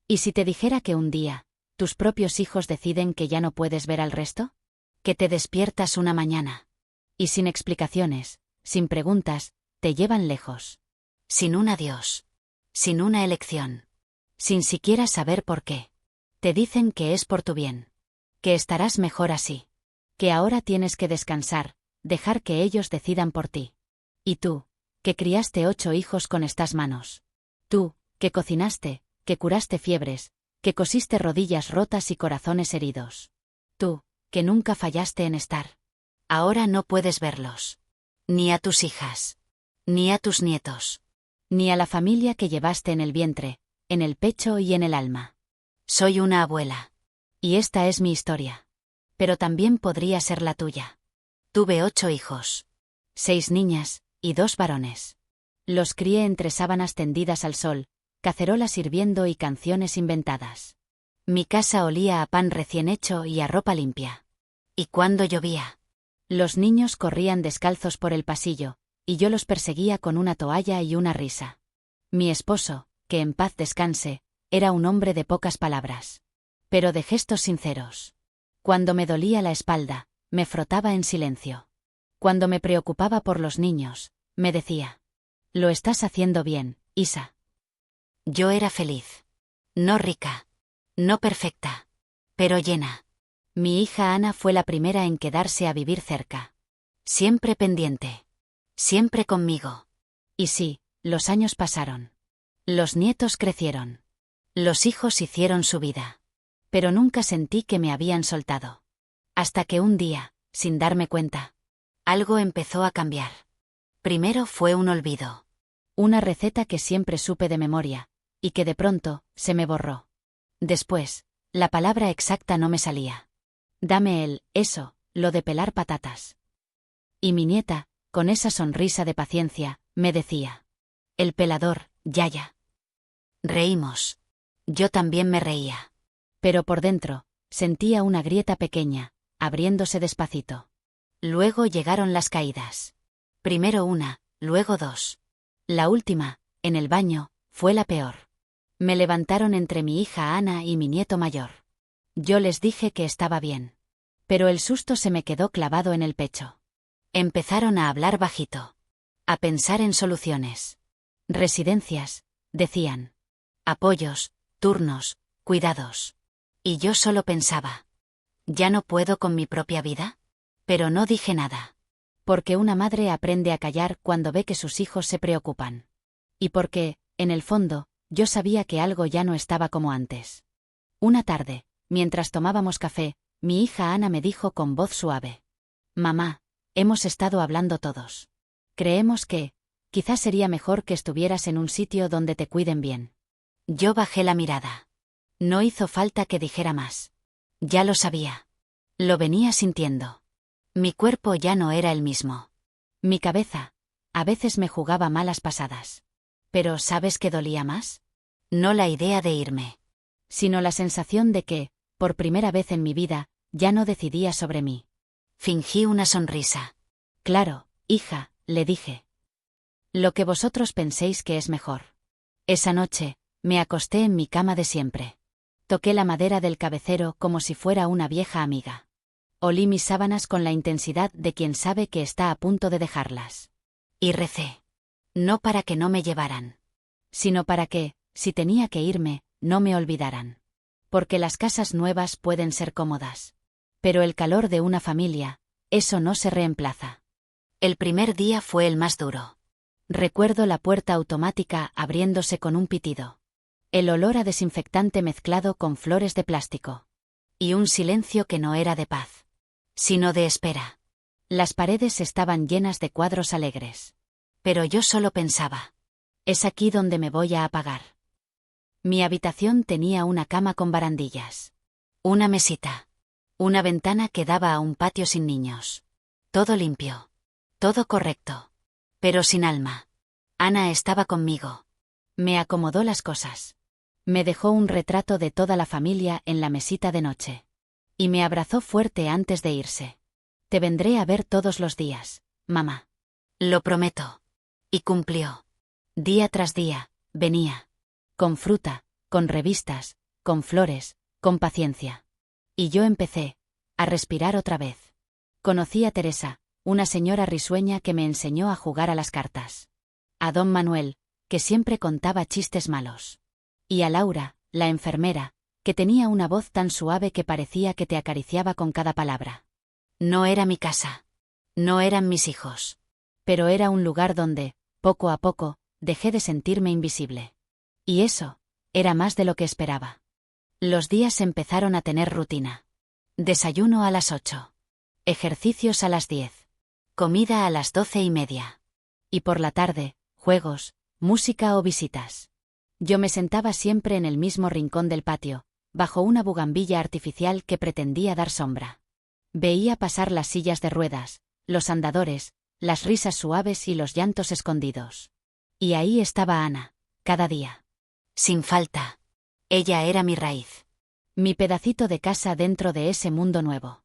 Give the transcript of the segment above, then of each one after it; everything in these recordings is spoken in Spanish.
¿Y si te dijera que un día, tus propios hijos deciden que ya no puedes ver al resto? Que te despiertas una mañana. Y sin explicaciones, sin preguntas, te llevan lejos. Sin un adiós. Sin una elección. Sin siquiera saber por qué. Te dicen que es por tu bien. Que estarás mejor así. Que ahora tienes que descansar, dejar que ellos decidan por ti. Y tú, que criaste 8 hijos con estas manos. Tú, que cocinaste, que curaste fiebres, que cosiste rodillas rotas y corazones heridos. Tú, que nunca fallaste en estar. Ahora no puedes verlos. Ni a tus hijas. Ni a tus nietos. Ni a la familia que llevaste en el vientre, en el pecho y en el alma. Soy una abuela. Y esta es mi historia. Pero también podría ser la tuya. Tuve 8 hijos. 6 niñas, y 2 varones. Los crié entre sábanas tendidas al sol, cacerolas hirviendo y canciones inventadas. Mi casa olía a pan recién hecho y a ropa limpia. Y cuando llovía, los niños corrían descalzos por el pasillo, y yo los perseguía con una toalla y una risa. Mi esposo, que en paz descanse, era un hombre de pocas palabras, pero de gestos sinceros. Cuando me dolía la espalda, me frotaba en silencio. Cuando me preocupaba por los niños, me decía: «Lo estás haciendo bien, Isa». Yo era feliz. No rica. No perfecta. Pero llena. Mi hija Ana fue la primera en quedarse a vivir cerca. Siempre pendiente. Siempre conmigo. Y sí, los años pasaron. Los nietos crecieron. Los hijos hicieron su vida. Pero nunca sentí que me habían soltado. Hasta que un día, sin darme cuenta, algo empezó a cambiar. Primero fue un olvido. Una receta que siempre supe de memoria, y que de pronto, se me borró. Después, la palabra exacta no me salía. Dame eso, lo de pelar patatas. Y mi nieta, con esa sonrisa de paciencia, me decía: «El pelador, Yaya». Reímos. Yo también me reía. Pero por dentro, sentía una grieta pequeña, abriéndose despacito. Luego llegaron las caídas. Primero una, luego 2. La última, en el baño, fue la peor. Me levantaron entre mi hija Ana y mi nieto mayor. Yo les dije que estaba bien. Pero el susto se me quedó clavado en el pecho. Empezaron a hablar bajito. A pensar en soluciones. Residencias, decían. Apoyos, turnos, cuidados. Y yo solo pensaba: ¿ya no puedo con mi propia vida? Pero no dije nada. Porque una madre aprende a callar cuando ve que sus hijos se preocupan. Y porque, en el fondo, yo sabía que algo ya no estaba como antes. Una tarde, mientras tomábamos café, mi hija Ana me dijo con voz suave: «Mamá, hemos estado hablando todos. Creemos que, quizás sería mejor que estuvieras en un sitio donde te cuiden bien». Yo bajé la mirada. No hizo falta que dijera más. Ya lo sabía. Lo venía sintiendo. Mi cuerpo ya no era el mismo. Mi cabeza, a veces me jugaba malas pasadas. Pero ¿sabes qué dolía más? No la idea de irme, sino la sensación de que, por primera vez en mi vida, ya no decidía sobre mí. Fingí una sonrisa. «Claro, hija», le dije. «Lo que vosotros penséis que es mejor». Esa noche, me acosté en mi cama de siempre. Toqué la madera del cabecero como si fuera una vieja amiga. Olí mis sábanas con la intensidad de quien sabe que está a punto de dejarlas. Y recé. No para que no me llevaran, sino para que, si tenía que irme, no me olvidaran. Porque las casas nuevas pueden ser cómodas. Pero el calor de una familia, eso no se reemplaza. El primer día fue el más duro. Recuerdo la puerta automática abriéndose con un pitido. El olor a desinfectante mezclado con flores de plástico. Y un silencio que no era de paz, sino de espera. Las paredes estaban llenas de cuadros alegres. Pero yo solo pensaba: es aquí donde me voy a apagar. Mi habitación tenía una cama con barandillas. Una mesita. Una ventana que daba a un patio sin niños. Todo limpio. Todo correcto. Pero sin alma. Ana estaba conmigo. Me acomodó las cosas. Me dejó un retrato de toda la familia en la mesita de noche. Y me abrazó fuerte antes de irse. «Te vendré a ver todos los días, mamá». «Lo prometo». Y cumplió. Día tras día, venía. Con fruta, con revistas, con flores, con paciencia. Y yo empecé a respirar otra vez. Conocí a Teresa, una señora risueña que me enseñó a jugar a las cartas. A don Manuel, que siempre contaba chistes malos. Y a Laura, la enfermera, que tenía una voz tan suave que parecía que te acariciaba con cada palabra. No era mi casa. No eran mis hijos. Pero era un lugar donde, poco a poco, dejé de sentirme invisible. Y eso, era más de lo que esperaba. Los días empezaron a tener rutina. Desayuno a las 8. Ejercicios a las 10. Comida a las 12:30. Y por la tarde, juegos, música o visitas. Yo me sentaba siempre en el mismo rincón del patio, bajo una bugambilla artificial que pretendía dar sombra. Veía pasar las sillas de ruedas, los andadores, las risas suaves y los llantos escondidos. Y ahí estaba Ana, cada día. Sin falta. Ella era mi raíz. Mi pedacito de casa dentro de ese mundo nuevo.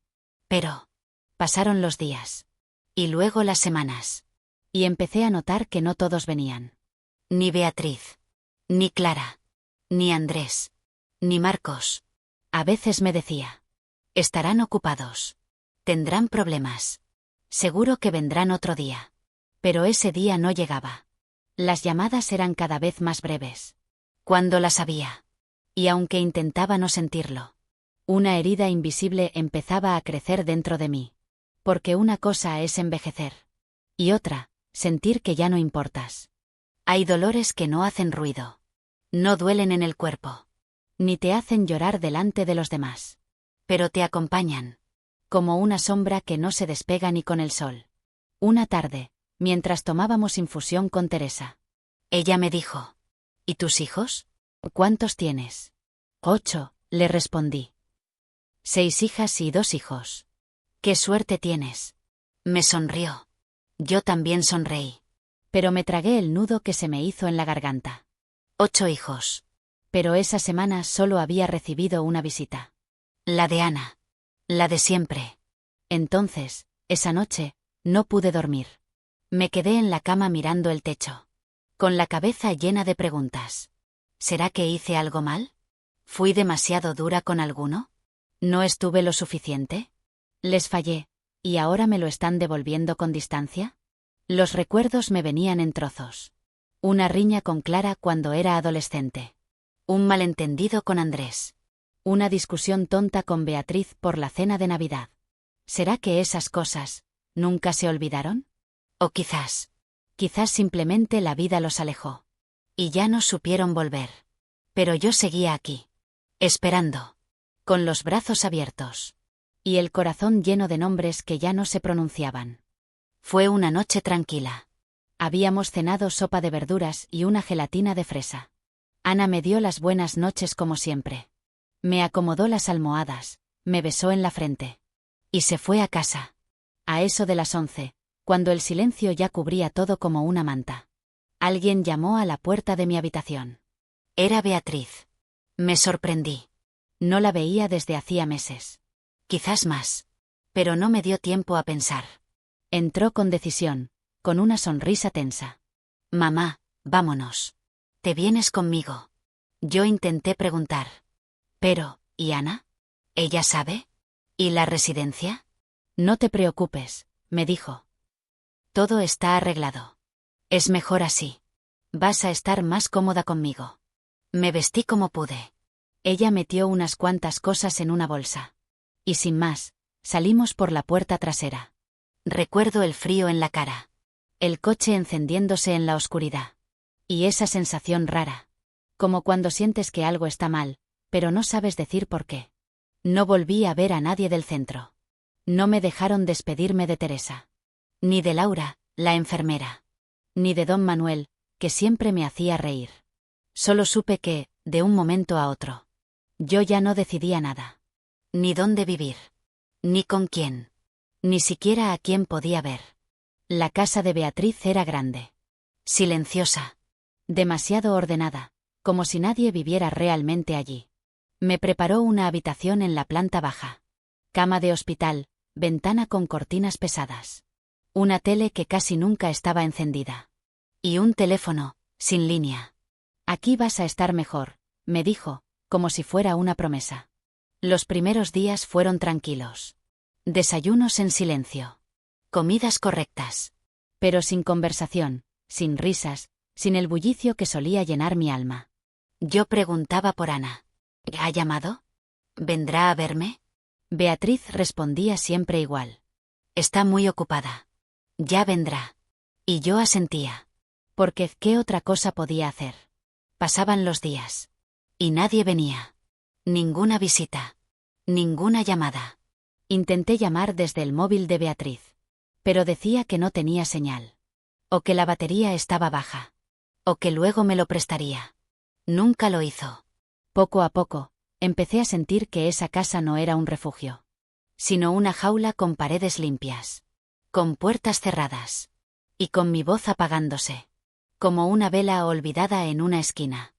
Pero pasaron los días. Y luego las semanas. Y empecé a notar que no todos venían. Ni Beatriz. Ni Clara. Ni Andrés. Ni Marcos. A veces me decía. Estarán ocupados. Tendrán problemas. Seguro que vendrán otro día. Pero ese día no llegaba. Las llamadas eran cada vez más breves. Cuando las había. Y aunque intentaba no sentirlo, una herida invisible empezaba a crecer dentro de mí. Porque una cosa es envejecer. Y otra, sentir que ya no importas. Hay dolores que no hacen ruido. No duelen en el cuerpo. Ni te hacen llorar delante de los demás. Pero te acompañan. Como una sombra que no se despega ni con el sol. Una tarde, mientras tomábamos infusión con Teresa. Ella me dijo. ¿Y tus hijos? ¿Cuántos tienes? 8, le respondí. 6 hijas y 2 hijos. ¡Qué suerte tienes! Me sonrió. Yo también sonreí. Pero me tragué el nudo que se me hizo en la garganta. 8 hijos. Pero esa semana solo había recibido una visita. La de Ana. La de siempre. Entonces, esa noche, no pude dormir. Me quedé en la cama mirando el techo. Con la cabeza llena de preguntas. ¿Será que hice algo mal? ¿Fui demasiado dura con alguno? ¿No estuve lo suficiente? ¿Les fallé, y ahora me lo están devolviendo con distancia? Los recuerdos me venían en trozos. Una riña con Clara cuando era adolescente. Un malentendido con Andrés. Una discusión tonta con Beatriz por la cena de Navidad. ¿Será que esas cosas nunca se olvidaron? O quizás simplemente la vida los alejó. Y ya no supieron volver. Pero yo seguía aquí. Esperando. Con los brazos abiertos. Y el corazón lleno de nombres que ya no se pronunciaban. Fue una noche tranquila. Habíamos cenado sopa de verduras y una gelatina de fresa. Ana me dio las buenas noches como siempre. Me acomodó las almohadas, me besó en la frente. Y se fue a casa. A eso de las 11, cuando el silencio ya cubría todo como una manta. Alguien llamó a la puerta de mi habitación. Era Beatriz. Me sorprendí. No la veía desde hacía meses. Quizás más. Pero no me dio tiempo a pensar. Entró con decisión, con una sonrisa tensa. Mamá, vámonos. ¿Te vienes conmigo? Yo intenté preguntar. Pero, ¿y Ana? ¿Ella sabe? ¿Y la residencia? No te preocupes, me dijo. Todo está arreglado. Es mejor así. Vas a estar más cómoda conmigo. Me vestí como pude. Ella metió unas cuantas cosas en una bolsa. Y sin más, salimos por la puerta trasera. Recuerdo el frío en la cara. El coche encendiéndose en la oscuridad. Y esa sensación rara. Como cuando sientes que algo está mal, pero no sabes decir por qué. No volví a ver a nadie del centro. No me dejaron despedirme de Teresa. Ni de Laura, la enfermera. Ni de don Manuel, que siempre me hacía reír. Solo supe que, de un momento a otro, yo ya no decidía nada. Ni dónde vivir. Ni con quién. Ni siquiera a quién podía ver. La casa de Beatriz era grande. Silenciosa. Demasiado ordenada, como si nadie viviera realmente allí. Me preparó una habitación en la planta baja. Cama de hospital, ventana con cortinas pesadas. Una tele que casi nunca estaba encendida. Y un teléfono, sin línea. Aquí vas a estar mejor, me dijo, como si fuera una promesa. Los primeros días fueron tranquilos. Desayunos en silencio. Comidas correctas. Pero sin conversación, sin risas, sin el bullicio que solía llenar mi alma. Yo preguntaba por Ana. ¿Ha llamado? ¿Vendrá a verme? Beatriz respondía siempre igual. Está muy ocupada. Ya vendrá. Y yo asentía. Porque ¿qué otra cosa podía hacer? Pasaban los días. Y nadie venía. Ninguna visita. Ninguna llamada. Intenté llamar desde el móvil de Beatriz. Pero decía que no tenía señal. O que la batería estaba baja. O que luego me lo prestaría. Nunca lo hizo. Poco a poco, empecé a sentir que esa casa no era un refugio, sino una jaula con paredes limpias, con puertas cerradas, y con mi voz apagándose, como una vela olvidada en una esquina.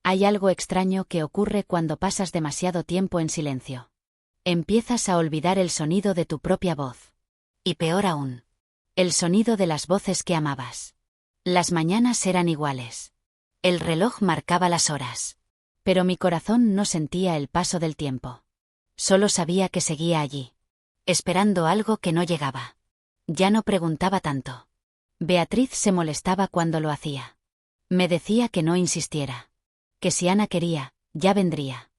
Hay algo extraño que ocurre cuando pasas demasiado tiempo en silencio. Empiezas a olvidar el sonido de tu propia voz. Y peor aún, el sonido de las voces que amabas. Las mañanas eran iguales. El reloj marcaba las horas. Pero mi corazón no sentía el paso del tiempo. Solo sabía que seguía allí, esperando algo que no llegaba. Ya no preguntaba tanto. Beatriz se molestaba cuando lo hacía. Me decía que no insistiera. Que si Ana quería, ya vendría.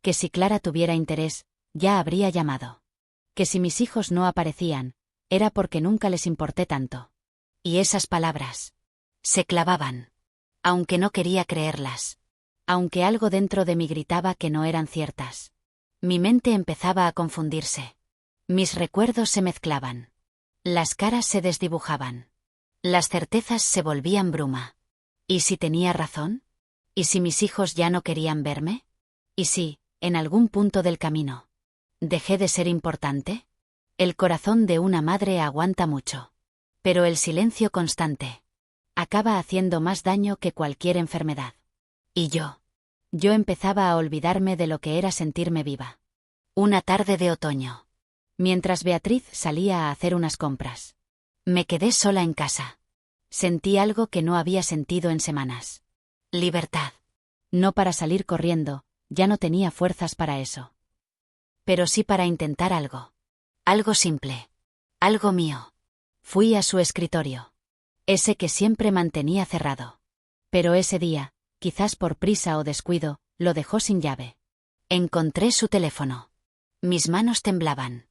Que si Clara tuviera interés, ya habría llamado. Que si mis hijos no aparecían, era porque nunca les importé tanto. Y esas palabras se clavaban. Aunque no quería creerlas. Aunque algo dentro de mí gritaba que no eran ciertas. Mi mente empezaba a confundirse. Mis recuerdos se mezclaban. Las caras se desdibujaban. Las certezas se volvían bruma. ¿Y si tenía razón? ¿Y si mis hijos ya no querían verme? ¿Y si, en algún punto del camino, dejé de ser importante? El corazón de una madre aguanta mucho. Pero el silencio constante acaba haciendo más daño que cualquier enfermedad. Y yo empezaba a olvidarme de lo que era sentirme viva. Una tarde de otoño. Mientras Beatriz salía a hacer unas compras. Me quedé sola en casa. Sentí algo que no había sentido en semanas. Libertad. No para salir corriendo, ya no tenía fuerzas para eso. Pero sí para intentar algo. Algo simple. Algo mío. Fui a su escritorio. Ese que siempre mantenía cerrado. Pero ese día, quizás por prisa o descuido, lo dejó sin llave. Encontré su teléfono. Mis manos temblaban.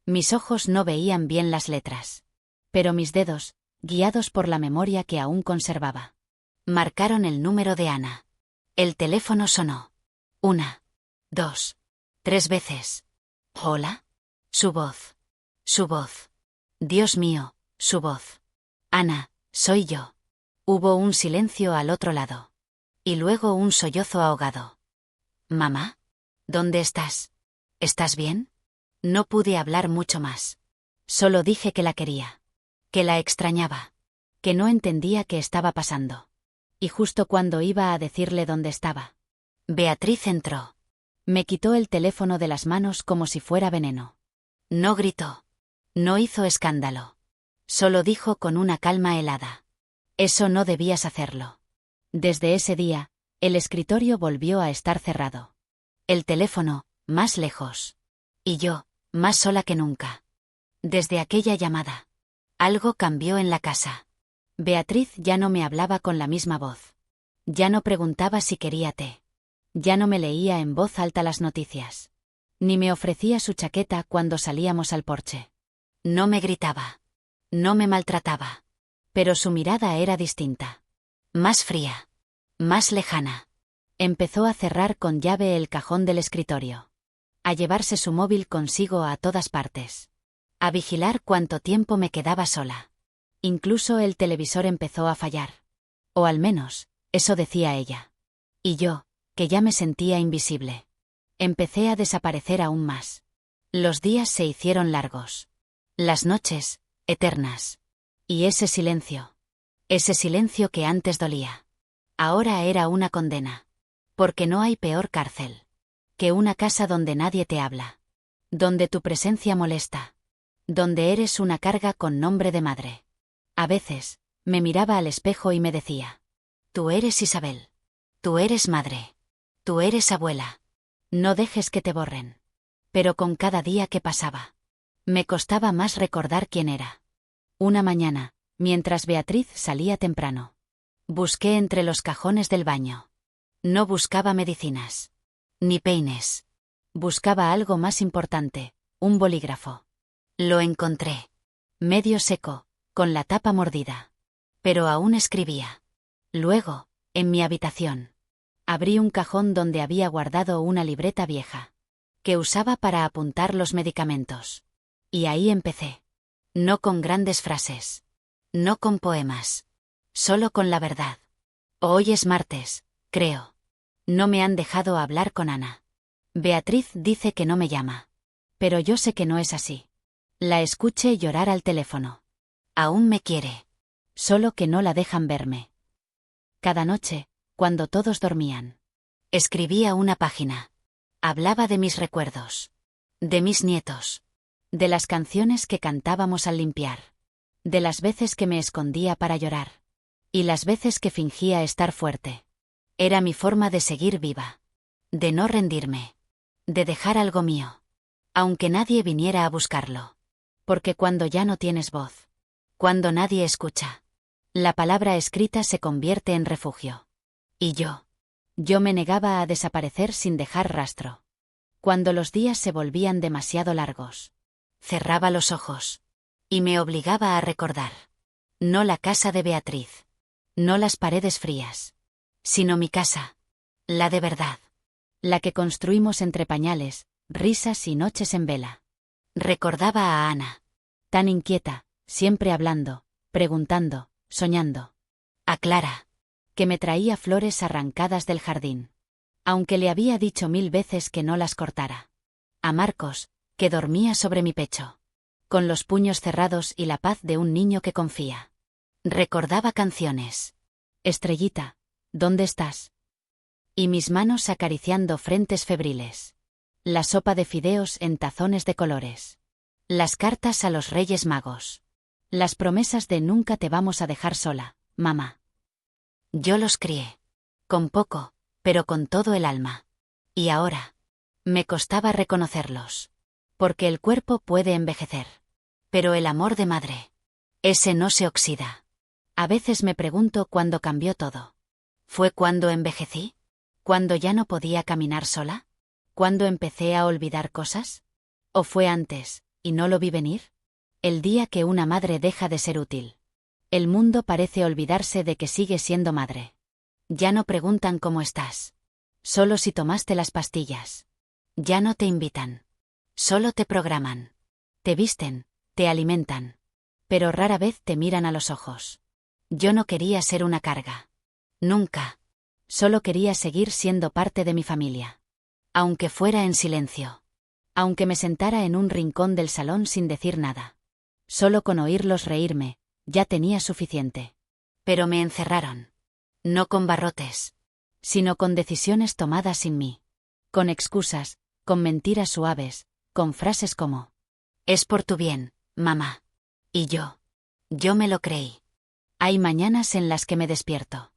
Mis ojos no veían bien las letras. Pero mis dedos, guiados por la memoria que aún conservaba, marcaron el número de Ana. El teléfono sonó. 1, 2, 3 veces. ¿Hola? Su voz. Su voz. Dios mío, su voz. Ana, soy yo. Hubo un silencio al otro lado. Y luego un sollozo ahogado. ¿Mamá? ¿Dónde estás? ¿Estás bien? No pude hablar mucho más. Solo dije que la quería. Que la extrañaba. Que no entendía qué estaba pasando. Y justo cuando iba a decirle dónde estaba, Beatriz entró. Me quitó el teléfono de las manos como si fuera veneno. No gritó. No hizo escándalo. Solo dijo con una calma helada. Eso no debías hacerlo. Desde ese día, el escritorio volvió a estar cerrado. El teléfono, más lejos. Y yo, más sola que nunca. Desde aquella llamada, algo cambió en la casa. Beatriz ya no me hablaba con la misma voz. Ya no preguntaba si quería té. Ya no me leía en voz alta las noticias. Ni me ofrecía su chaqueta cuando salíamos al porche. No me gritaba. No me maltrataba. Pero su mirada era distinta. Más fría. Más lejana. Empezó a cerrar con llave el cajón del escritorio. A llevarse su móvil consigo a todas partes. A vigilar cuánto tiempo me quedaba sola. Incluso el televisor empezó a fallar. O al menos, eso decía ella. Y yo, que ya me sentía invisible, empecé a desaparecer aún más. Los días se hicieron largos. Las noches, eternas. Y ese silencio que antes dolía, ahora era una condena. Porque no hay peor cárcel que una casa donde nadie te habla. Donde tu presencia molesta. Donde eres una carga con nombre de madre. A veces, me miraba al espejo y me decía: tú eres Isabel. Tú eres madre. Tú eres abuela. No dejes que te borren. Pero con cada día que pasaba, me costaba más recordar quién era. Una mañana, mientras Beatriz salía temprano, busqué entre los cajones del baño. No buscaba medicinas. Ni peines. Buscaba algo más importante, un bolígrafo. Lo encontré. Medio seco, con la tapa mordida. Pero aún escribía. Luego, en mi habitación, abrí un cajón donde había guardado una libreta vieja, que usaba para apuntar los medicamentos. Y ahí empecé. No con grandes frases. No con poemas. Solo con la verdad. Hoy es martes, creo. No me han dejado hablar con Ana. Beatriz dice que no me llama. Pero yo sé que no es así. La escuché llorar al teléfono. Aún me quiere. Solo que no la dejan verme. Cada noche, cuando todos dormían, escribía una página. Hablaba de mis recuerdos. De mis nietos. De las canciones que cantábamos al limpiar. De las veces que me escondía para llorar. Y las veces que fingía estar fuerte. Era mi forma de seguir viva. De no rendirme. De dejar algo mío. Aunque nadie viniera a buscarlo. Porque cuando ya no tienes voz. Cuando nadie escucha. La palabra escrita se convierte en refugio. Y yo me negaba a desaparecer sin dejar rastro. Cuando los días se volvían demasiado largos, cerraba los ojos. Y me obligaba a recordar. No la casa de Beatriz. No las paredes frías. Sino mi casa. La de verdad. La que construimos entre pañales, risas y noches en vela. Recordaba a Ana. Tan inquieta, siempre hablando, preguntando, soñando. A Clara, que me traía flores arrancadas del jardín. Aunque le había dicho 1000 veces que no las cortara. A Marcos, que dormía sobre mi pecho. Con los puños cerrados y la paz de un niño que confía. Recordaba canciones. Estrellita, ¿dónde estás? Y mis manos acariciando frentes febriles. La sopa de fideos en tazones de colores. Las cartas a los Reyes Magos. Las promesas de nunca te vamos a dejar sola, mamá. Yo los crié. Con poco, pero con todo el alma. Y ahora, me costaba reconocerlos. Porque el cuerpo puede envejecer. Pero el amor de madre, ese no se oxida. A veces me pregunto cuándo cambió todo. ¿Fue cuando envejecí? ¿Cuándo ya no podía caminar sola? ¿Cuándo empecé a olvidar cosas? ¿O fue antes, y no lo vi venir? El día que una madre deja de ser útil. El mundo parece olvidarse de que sigue siendo madre. Ya no preguntan cómo estás. Solo si tomaste las pastillas. Ya no te invitan. Solo te programan. Te visten, te alimentan. Pero rara vez te miran a los ojos. Yo no quería ser una carga. Nunca. Solo quería seguir siendo parte de mi familia. Aunque fuera en silencio. Aunque me sentara en un rincón del salón sin decir nada. Solo con oírlos reírme, ya tenía suficiente. Pero me encerraron. No con barrotes. Sino con decisiones tomadas sin mí. Con excusas, con mentiras suaves, con frases como: es por tu bien, mamá. Y yo me lo creí. Hay mañanas en las que me despierto.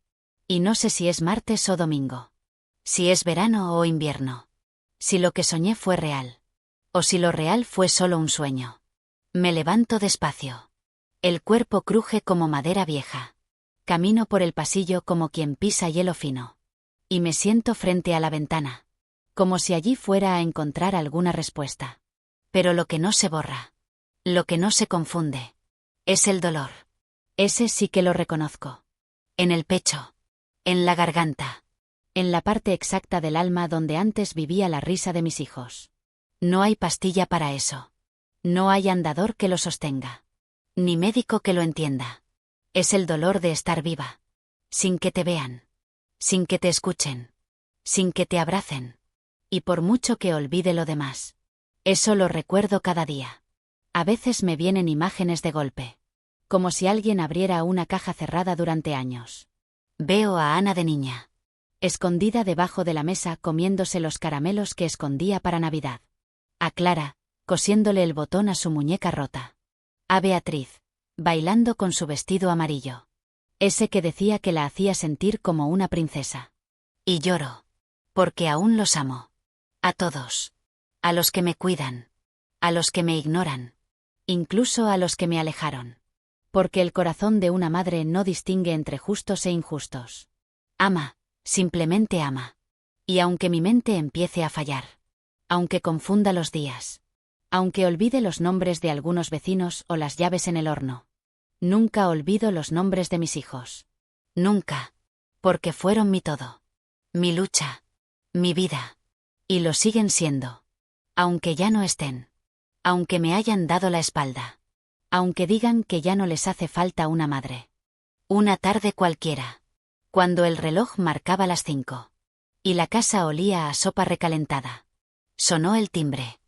Y no sé si es martes o domingo. Si es verano o invierno. Si lo que soñé fue real. O si lo real fue solo un sueño. Me levanto despacio. El cuerpo cruje como madera vieja. Camino por el pasillo como quien pisa hielo fino. Y me siento frente a la ventana. Como si allí fuera a encontrar alguna respuesta. Pero lo que no se borra. Lo que no se confunde. Es el dolor. Ese sí que lo reconozco. En el pecho. En la garganta. En la parte exacta del alma donde antes vivía la risa de mis hijos. No hay pastilla para eso. No hay andador que lo sostenga. Ni médico que lo entienda. Es el dolor de estar viva. Sin que te vean. Sin que te escuchen. Sin que te abracen. Y por mucho que olvide lo demás. Eso lo recuerdo cada día. A veces me vienen imágenes de golpe. Como si alguien abriera una caja cerrada durante años. Veo a Ana de niña. Escondida debajo de la mesa comiéndose los caramelos que escondía para Navidad. A Clara, cosiéndole el botón a su muñeca rota. A Beatriz, bailando con su vestido amarillo. Ese que decía que la hacía sentir como una princesa. Y lloro. Porque aún los amo. A todos. A los que me cuidan. A los que me ignoran. Incluso a los que me alejaron. Porque el corazón de una madre no distingue entre justos e injustos. Ama, simplemente ama. Y aunque mi mente empiece a fallar. Aunque confunda los días. Aunque olvide los nombres de algunos vecinos o las llaves en el horno. Nunca olvido los nombres de mis hijos. Nunca. Porque fueron mi todo. Mi lucha. Mi vida. Y lo siguen siendo. Aunque ya no estén. Aunque me hayan dado la espalda. Aunque digan que ya no les hace falta una madre. Una tarde cualquiera. Cuando el reloj marcaba las 5. Y la casa olía a sopa recalentada. Sonó el timbre.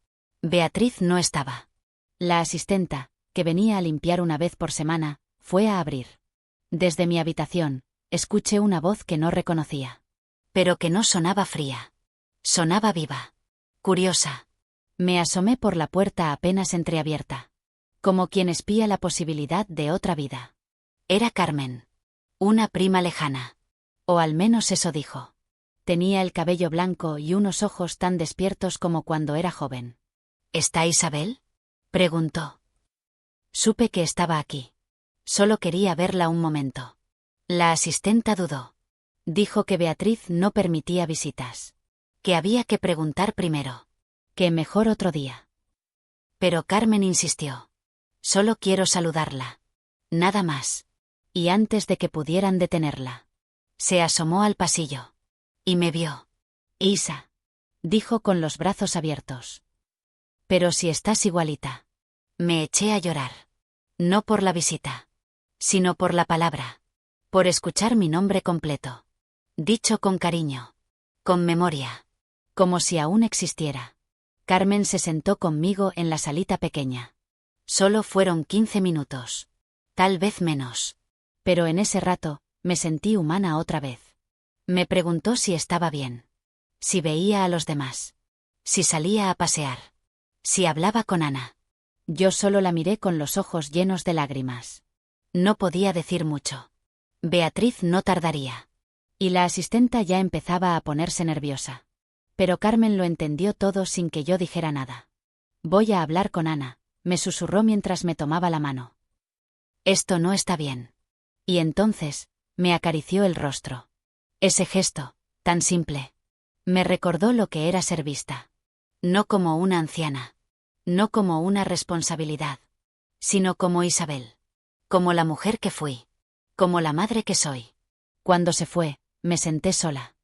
Beatriz no estaba. La asistenta, que venía a limpiar una vez por semana, fue a abrir. Desde mi habitación, escuché una voz que no reconocía. Pero que no sonaba fría. Sonaba viva. Curiosa. Me asomé por la puerta apenas entreabierta. Como quien espía la posibilidad de otra vida. Era Carmen. Una prima lejana. O al menos eso dijo. Tenía el cabello blanco y unos ojos tan despiertos como cuando era joven. ¿Está Isabel? Preguntó. Supe que estaba aquí. Solo quería verla un momento. La asistenta dudó. Dijo que Beatriz no permitía visitas. Que había que preguntar primero. Que mejor otro día. Pero Carmen insistió. Solo quiero saludarla. Nada más. Y antes de que pudieran detenerla. Se asomó al pasillo. Y me vio. Isa. Dijo con los brazos abiertos. Pero si estás igualita. Me eché a llorar. No por la visita. Sino por la palabra. Por escuchar mi nombre completo. Dicho con cariño. Con memoria. Como si aún existiera. Carmen se sentó conmigo en la salita pequeña. Solo fueron 15 minutos. Tal vez menos. Pero en ese rato, me sentí humana otra vez. Me preguntó si estaba bien. Si veía a los demás. Si salía a pasear. Si hablaba con Ana. Yo solo la miré con los ojos llenos de lágrimas. No podía decir mucho. Beatriz no tardaría. Y la asistenta ya empezaba a ponerse nerviosa. Pero Carmen lo entendió todo sin que yo dijera nada. Voy a hablar con Ana, me susurró mientras me tomaba la mano. Esto no está bien. Y entonces, me acarició el rostro. Ese gesto, tan simple. Me recordó lo que era ser vista. No como una anciana. No como una responsabilidad. Sino como Isabel. Como la mujer que fui. Como la madre que soy. Cuando se fue, me senté sola.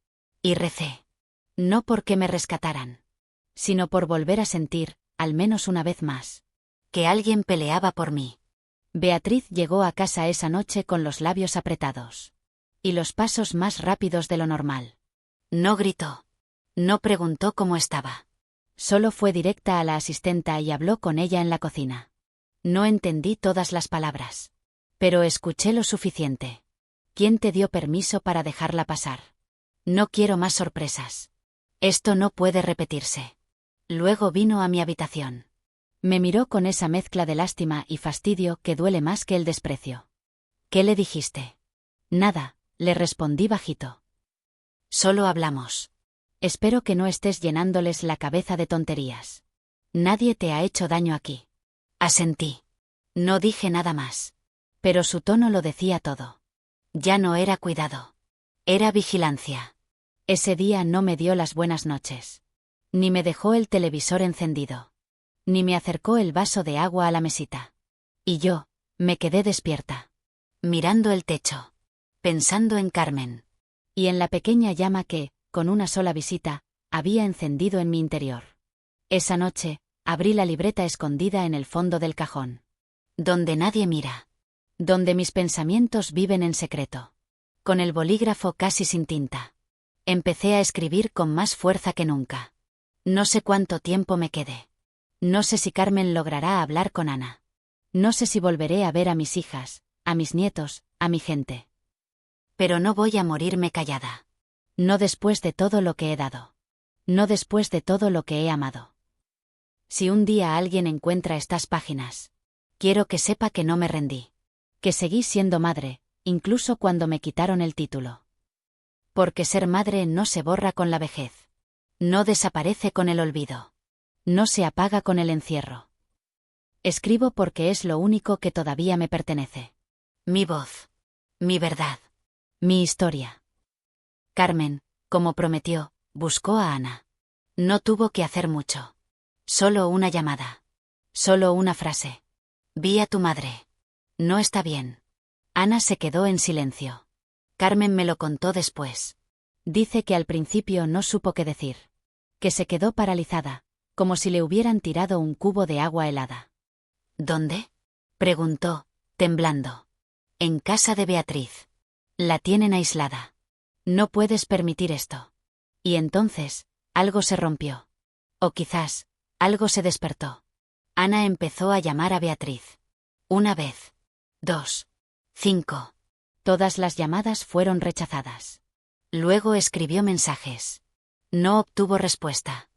Y recé. No porque me rescataran. Sino por volver a sentir, al menos una vez más. Que alguien peleaba por mí. Beatriz llegó a casa esa noche con los labios apretados. Y los pasos más rápidos de lo normal. No gritó. No preguntó cómo estaba. Solo fue directa a la asistenta y habló con ella en la cocina. No entendí todas las palabras. Pero escuché lo suficiente. ¿Quién te dio permiso para dejarla pasar? No quiero más sorpresas. Esto no puede repetirse. Luego vino a mi habitación. Me miró con esa mezcla de lástima y fastidio que duele más que el desprecio. ¿Qué le dijiste? Nada, le respondí bajito. Solo hablamos. Espero que no estés llenándoles la cabeza de tonterías. Nadie te ha hecho daño aquí. Asentí. No dije nada más. Pero su tono lo decía todo. Ya no era cuidado. Era vigilancia. Ese día no me dio las buenas noches. Ni me dejó el televisor encendido. Ni me acercó el vaso de agua a la mesita. Y yo, me quedé despierta. Mirando el techo. Pensando en Carmen. Y en la pequeña llama que, con una sola visita, había encendido en mi interior. Esa noche, abrí la libreta escondida en el fondo del cajón. Donde nadie mira. Donde mis pensamientos viven en secreto. Con el bolígrafo casi sin tinta. Empecé a escribir con más fuerza que nunca. No sé cuánto tiempo me quede. No sé si Carmen logrará hablar con Ana. No sé si volveré a ver a mis hijas, a mis nietos, a mi gente. Pero no voy a morirme callada. No después de todo lo que he dado. No después de todo lo que he amado. Si un día alguien encuentra estas páginas, quiero que sepa que no me rendí. Que seguí siendo madre, incluso cuando me quitaron el título. Porque ser madre no se borra con la vejez. No desaparece con el olvido. No se apaga con el encierro. Escribo porque es lo único que todavía me pertenece. Mi voz. Mi verdad. Mi historia. Carmen, como prometió, buscó a Ana. No tuvo que hacer mucho. Solo una llamada. Solo una frase. Vi a tu madre. No está bien. Ana se quedó en silencio. Carmen me lo contó después. Dice que al principio no supo qué decir. Que se quedó paralizada, como si le hubieran tirado un cubo de agua helada. ¿Dónde? Preguntó, temblando. En casa de Beatriz. La tienen aislada. No puedes permitir esto. Y entonces, algo se rompió. O quizás, algo se despertó. Ana empezó a llamar a Beatriz. 1 vez. 2. 5. Todas las llamadas fueron rechazadas. Luego escribió mensajes. No obtuvo respuesta.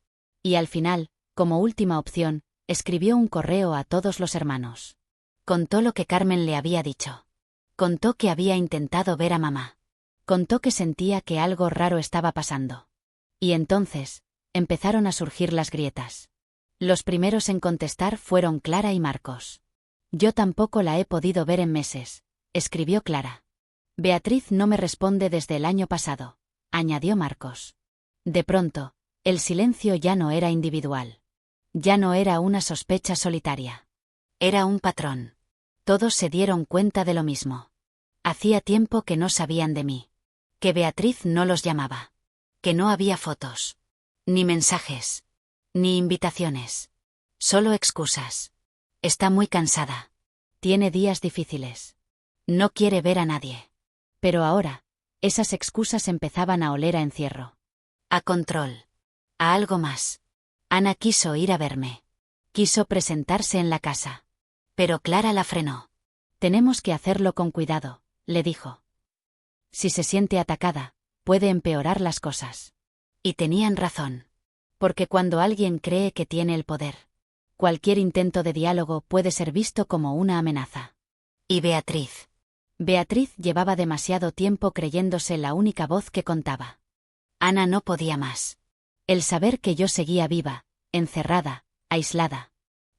Y al final, como última opción, escribió un correo a todos los hermanos. Contó lo que Carmen le había dicho. Contó que había intentado ver a mamá. Contó que sentía que algo raro estaba pasando. Y entonces, empezaron a surgir las grietas. Los primeros en contestar fueron Clara y Marcos. Yo tampoco la he podido ver en meses, escribió Clara. Beatriz no me responde desde el año pasado, añadió Marcos. De pronto, el silencio ya no era individual. Ya no era una sospecha solitaria. Era un patrón. Todos se dieron cuenta de lo mismo. Hacía tiempo que no sabían de mí. Que Beatriz no los llamaba. Que no había fotos. Ni mensajes. Ni invitaciones. Solo excusas. Está muy cansada. Tiene días difíciles. No quiere ver a nadie. Pero ahora, esas excusas empezaban a oler a encierro. A control. A algo más. Ana quiso ir a verme. Quiso presentarse en la casa. Pero Clara la frenó. Tenemos que hacerlo con cuidado, le dijo. Si se siente atacada, puede empeorar las cosas. Y tenían razón. Porque cuando alguien cree que tiene el poder, cualquier intento de diálogo puede ser visto como una amenaza. Y Beatriz. Beatriz llevaba demasiado tiempo creyéndose la única voz que contaba. Ana no podía más. El saber que yo seguía viva, encerrada, aislada.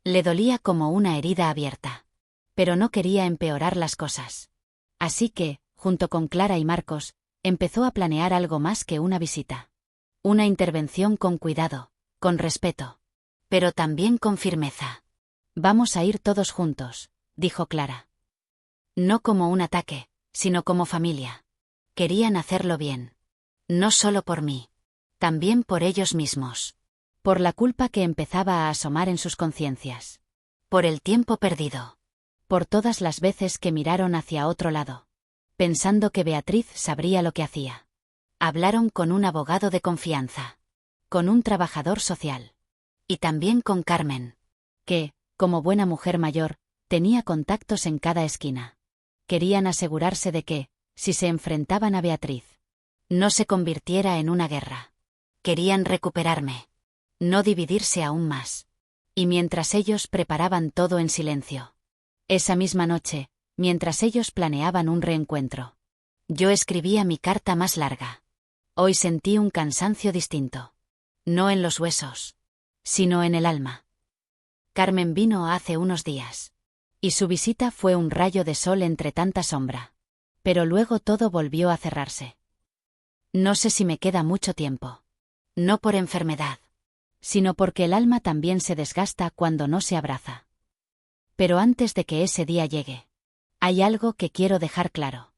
Le dolía como una herida abierta. Pero no quería empeorar las cosas. Así que, junto con Clara y Marcos, empezó a planear algo más que una visita. Una intervención con cuidado, con respeto. Pero también con firmeza. Vamos a ir todos juntos, dijo Clara. No como un ataque, sino como familia. Querían hacerlo bien. No solo por mí. También por ellos mismos. Por la culpa que empezaba a asomar en sus conciencias. Por el tiempo perdido. Por todas las veces que miraron hacia otro lado. Pensando que Beatriz sabría lo que hacía. Hablaron con un abogado de confianza. Con un trabajador social. Y también con Carmen. Que, como buena mujer mayor, tenía contactos en cada esquina. Querían asegurarse de que, si se enfrentaban a Beatriz, no se convirtiera en una guerra. Querían recuperarme. No dividirse aún más. Y mientras ellos preparaban todo en silencio. Esa misma noche, mientras ellos planeaban un reencuentro, yo escribía mi carta más larga. Hoy sentí un cansancio distinto. No en los huesos, sino en el alma. Carmen vino hace unos días. Y su visita fue un rayo de sol entre tanta sombra. Pero luego todo volvió a cerrarse. No sé si me queda mucho tiempo. No por enfermedad, sino porque el alma también se desgasta cuando no se abraza. Pero antes de que ese día llegue, hay algo que quiero dejar claro.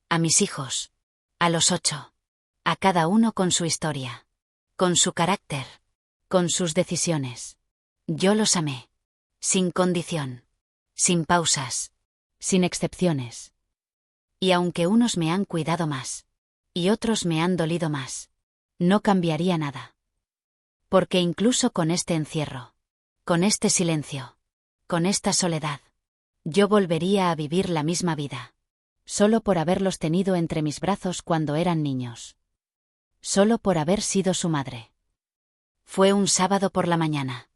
A mis hijos, a los 8, a cada uno con su historia, con su carácter, con sus decisiones. Yo los amé, sin condición, sin pausas, sin excepciones. Y aunque unos me han cuidado más, y otros me han dolido más, no cambiaría nada. Porque incluso con este encierro, con este silencio, con esta soledad, yo volvería a vivir la misma vida. Solo por haberlos tenido entre mis brazos cuando eran niños. Solo por haber sido su madre. Fue un sábado por la mañana.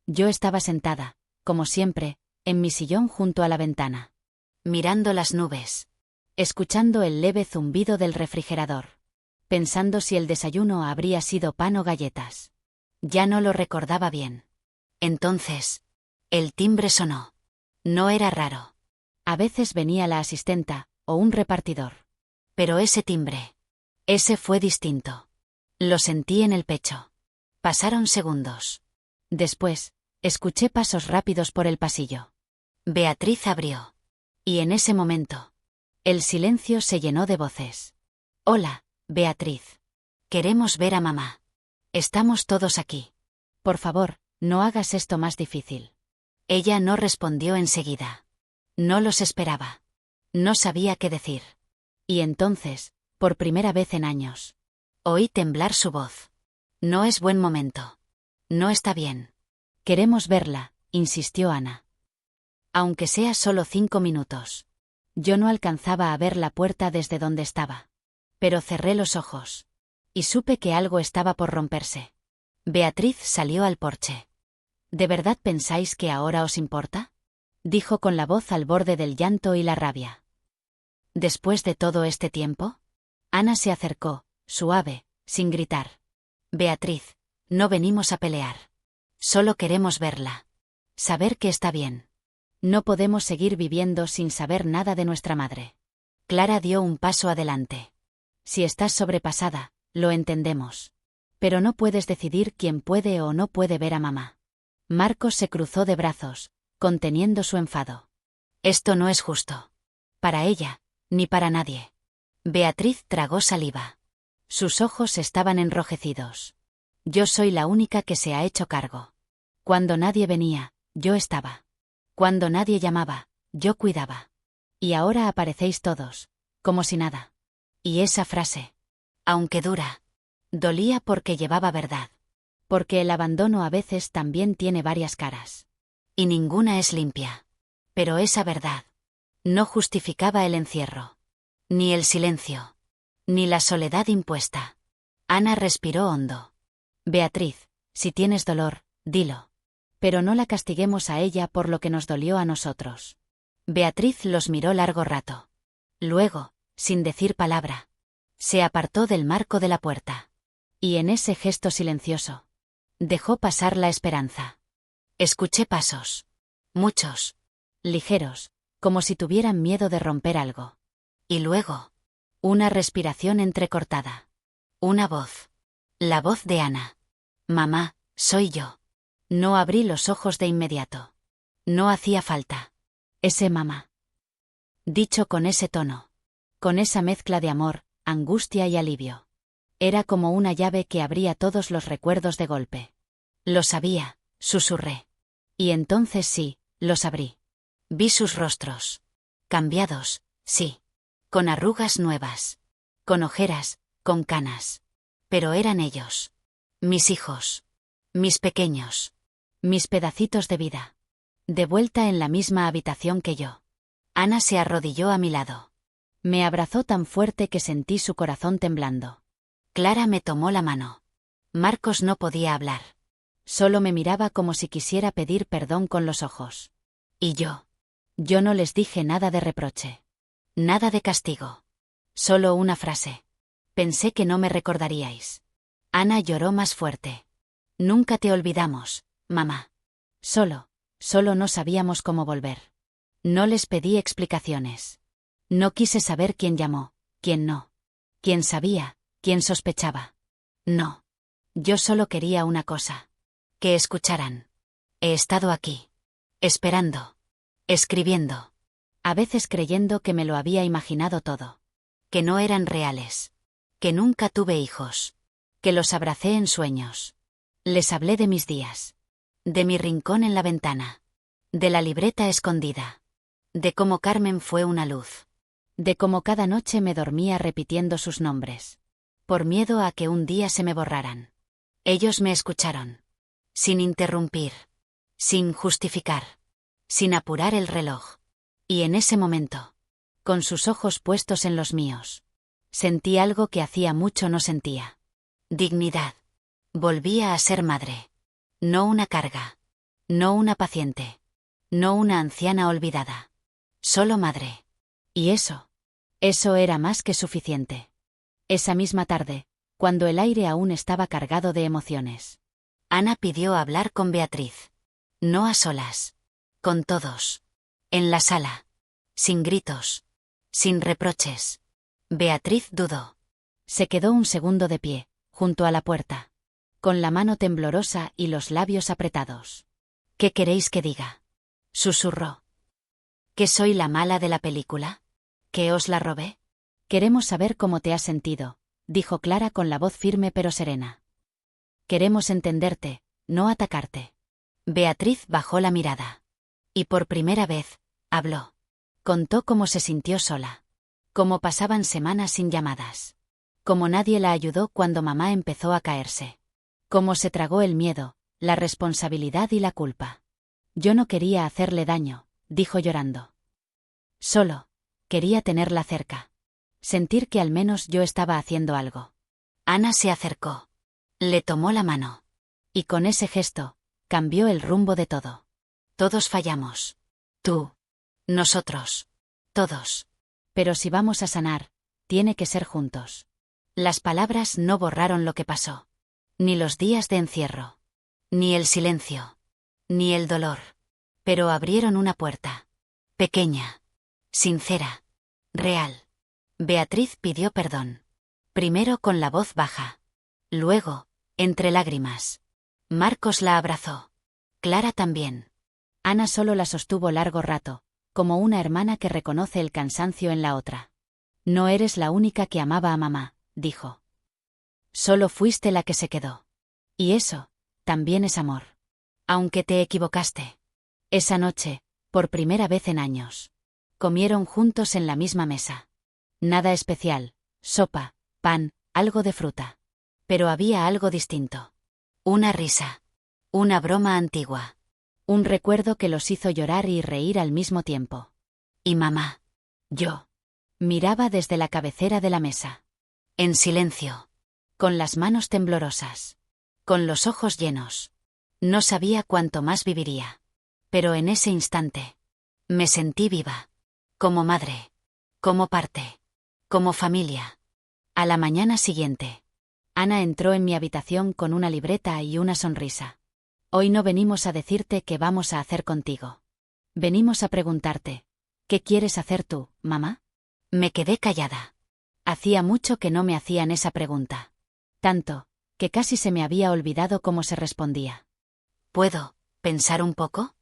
Yo estaba sentada, como siempre, en mi sillón junto a la ventana. Mirando las nubes. Escuchando el leve zumbido del refrigerador. pensando si el desayuno habría sido pan o galletas. Ya no lo recordaba bien. Entonces, el timbre sonó. No era raro. A veces venía la asistenta, o un repartidor. Pero ese timbre. Ese fue distinto. Lo sentí en el pecho. Pasaron segundos. Después, escuché pasos rápidos por el pasillo. Beatriz abrió. Y en ese momento, el silencio se llenó de voces. Hola, Beatriz. Queremos ver a mamá. Estamos todos aquí. Por favor, no hagas esto más difícil. Ella no respondió enseguida. No los esperaba. No sabía qué decir. Y entonces, por primera vez en años, oí temblar su voz. No es buen momento. No está bien. Queremos verla, insistió Ana. Aunque sea solo 5 minutos. Yo no alcanzaba a ver la puerta desde donde estaba. Pero cerré los ojos. Y supe que algo estaba por romperse. Beatriz salió al porche. ¿De verdad pensáis que ahora os importa? Dijo con la voz al borde del llanto y la rabia. ¿Después de todo este tiempo? Ana se acercó, suave, sin gritar. Beatriz, no venimos a pelear. Solo queremos verla. Saber que está bien. No podemos seguir viviendo sin saber nada de nuestra madre. Clara dio un paso adelante. Si estás sobrepasada, lo entendemos. Pero no puedes decidir quién puede o no puede ver a mamá. Marcos se cruzó de brazos, conteniendo su enfado. Esto no es justo. Para ella, ni para nadie. Beatriz tragó saliva. Sus ojos estaban enrojecidos. Yo soy la única que se ha hecho cargo. Cuando nadie venía, yo estaba. Cuando nadie llamaba, yo cuidaba. Y ahora aparecéis todos, como si nada. Y esa frase, aunque dura, dolía porque llevaba verdad. Porque el abandono a veces también tiene varias caras. Y ninguna es limpia. Pero esa verdad no justificaba el encierro. Ni el silencio. Ni la soledad impuesta. Ana respiró hondo. Beatriz, si tienes dolor, dilo. Pero no la castiguemos a ella por lo que nos dolió a nosotros. Beatriz los miró largo rato. Luego, sin decir palabra, se apartó del marco de la puerta. Y en ese gesto silencioso, dejó pasar la esperanza. Escuché pasos. Muchos. Ligeros, como si tuvieran miedo de romper algo. Y luego, una respiración entrecortada. Una voz. La voz de Ana. Mamá, soy yo. No abrí los ojos de inmediato. No hacía falta. Ese mamá. Dicho con ese tono. Con esa mezcla de amor, angustia y alivio. Era como una llave que abría todos los recuerdos de golpe. Lo sabía, susurré. Y entonces sí, los abrí. Vi sus rostros. Cambiados, sí. Con arrugas nuevas. Con ojeras, con canas. Pero eran ellos. Mis hijos. Mis pequeños. Mis pedacitos de vida. De vuelta en la misma habitación que yo. Ana se arrodilló a mi lado. Me abrazó tan fuerte que sentí su corazón temblando. Clara me tomó la mano. Marcos no podía hablar. Solo me miraba como si quisiera pedir perdón con los ojos. Y yo. Yo no les dije nada de reproche. Nada de castigo. Solo una frase. Pensé que no me recordaríais. Ana lloró más fuerte. Nunca te olvidamos, mamá. Solo no sabíamos cómo volver. No les pedí explicaciones. No quise saber quién llamó, quién no. Quién sabía, quién sospechaba. No. Yo solo quería una cosa. Que escucharan. He estado aquí. Esperando. Escribiendo. A veces creyendo que me lo había imaginado todo. Que no eran reales. Que nunca tuve hijos. Que los abracé en sueños. Les hablé de mis días. De mi rincón en la ventana. De la libreta escondida. De cómo Carmen fue una luz. De cómo cada noche me dormía repitiendo sus nombres. Por miedo a que un día se me borraran. Ellos me escucharon. Sin interrumpir. Sin justificar. Sin apurar el reloj. Y en ese momento, con sus ojos puestos en los míos, sentí algo que hacía mucho no sentía. Dignidad. Volvía a ser madre. No una carga. No una paciente. No una anciana olvidada. Solo madre. Y eso era más que suficiente. Esa misma tarde, cuando el aire aún estaba cargado de emociones. Ana pidió hablar con Beatriz. No a solas. Con todos. En la sala. Sin gritos. Sin reproches. Beatriz dudó. Se quedó un segundo de pie, junto a la puerta. Con la mano temblorosa y los labios apretados. ¿Qué queréis que diga? Susurró. ¿Que soy la mala de la película? ¿Que os la robé? Queremos saber cómo te has sentido, dijo Clara con la voz firme pero serena. Queremos entenderte, no atacarte. Beatriz bajó la mirada. Y por primera vez, habló. Contó cómo se sintió sola. Cómo pasaban semanas sin llamadas. Cómo nadie la ayudó cuando mamá empezó a caerse. Cómo se tragó el miedo, la responsabilidad y la culpa. Yo no quería hacerle daño, dijo llorando. Solo quería tenerla cerca. Sentir que al menos yo estaba haciendo algo. Ana se acercó. Le tomó la mano. Y con ese gesto, cambió el rumbo de todo. Todos fallamos. Tú. Nosotros. Todos. Pero si vamos a sanar, tiene que ser juntos. Las palabras no borraron lo que pasó. Ni los días de encierro. Ni el silencio. Ni el dolor. Pero abrieron una puerta. Pequeña. Sincera. Real. Beatriz pidió perdón. Primero con la voz baja. Luego, entre lágrimas. Marcos la abrazó. Clara también. Ana solo la sostuvo largo rato, como una hermana que reconoce el cansancio en la otra. No eres la única que amaba a mamá, dijo. Solo fuiste la que se quedó. Y eso, también es amor. Aunque te equivocaste. Esa noche, por primera vez en años. Comieron juntos en la misma mesa. Nada especial, sopa, pan, algo de fruta. Pero había algo distinto. Una risa. Una broma antigua. Un recuerdo que los hizo llorar y reír al mismo tiempo. Y mamá. Yo. Miraba desde la cabecera de la mesa. En silencio. Con las manos temblorosas. Con los ojos llenos. No sabía cuánto más viviría. Pero en ese instante. Me sentí viva. Como madre. Como parte. Como familia. A la mañana siguiente. Ana entró en mi habitación con una libreta y una sonrisa. Hoy no venimos a decirte qué vamos a hacer contigo. Venimos a preguntarte, ¿qué quieres hacer tú, mamá? Me quedé callada. Hacía mucho que no me hacían esa pregunta. Tanto, que casi se me había olvidado cómo se respondía. ¿Puedo pensar un poco?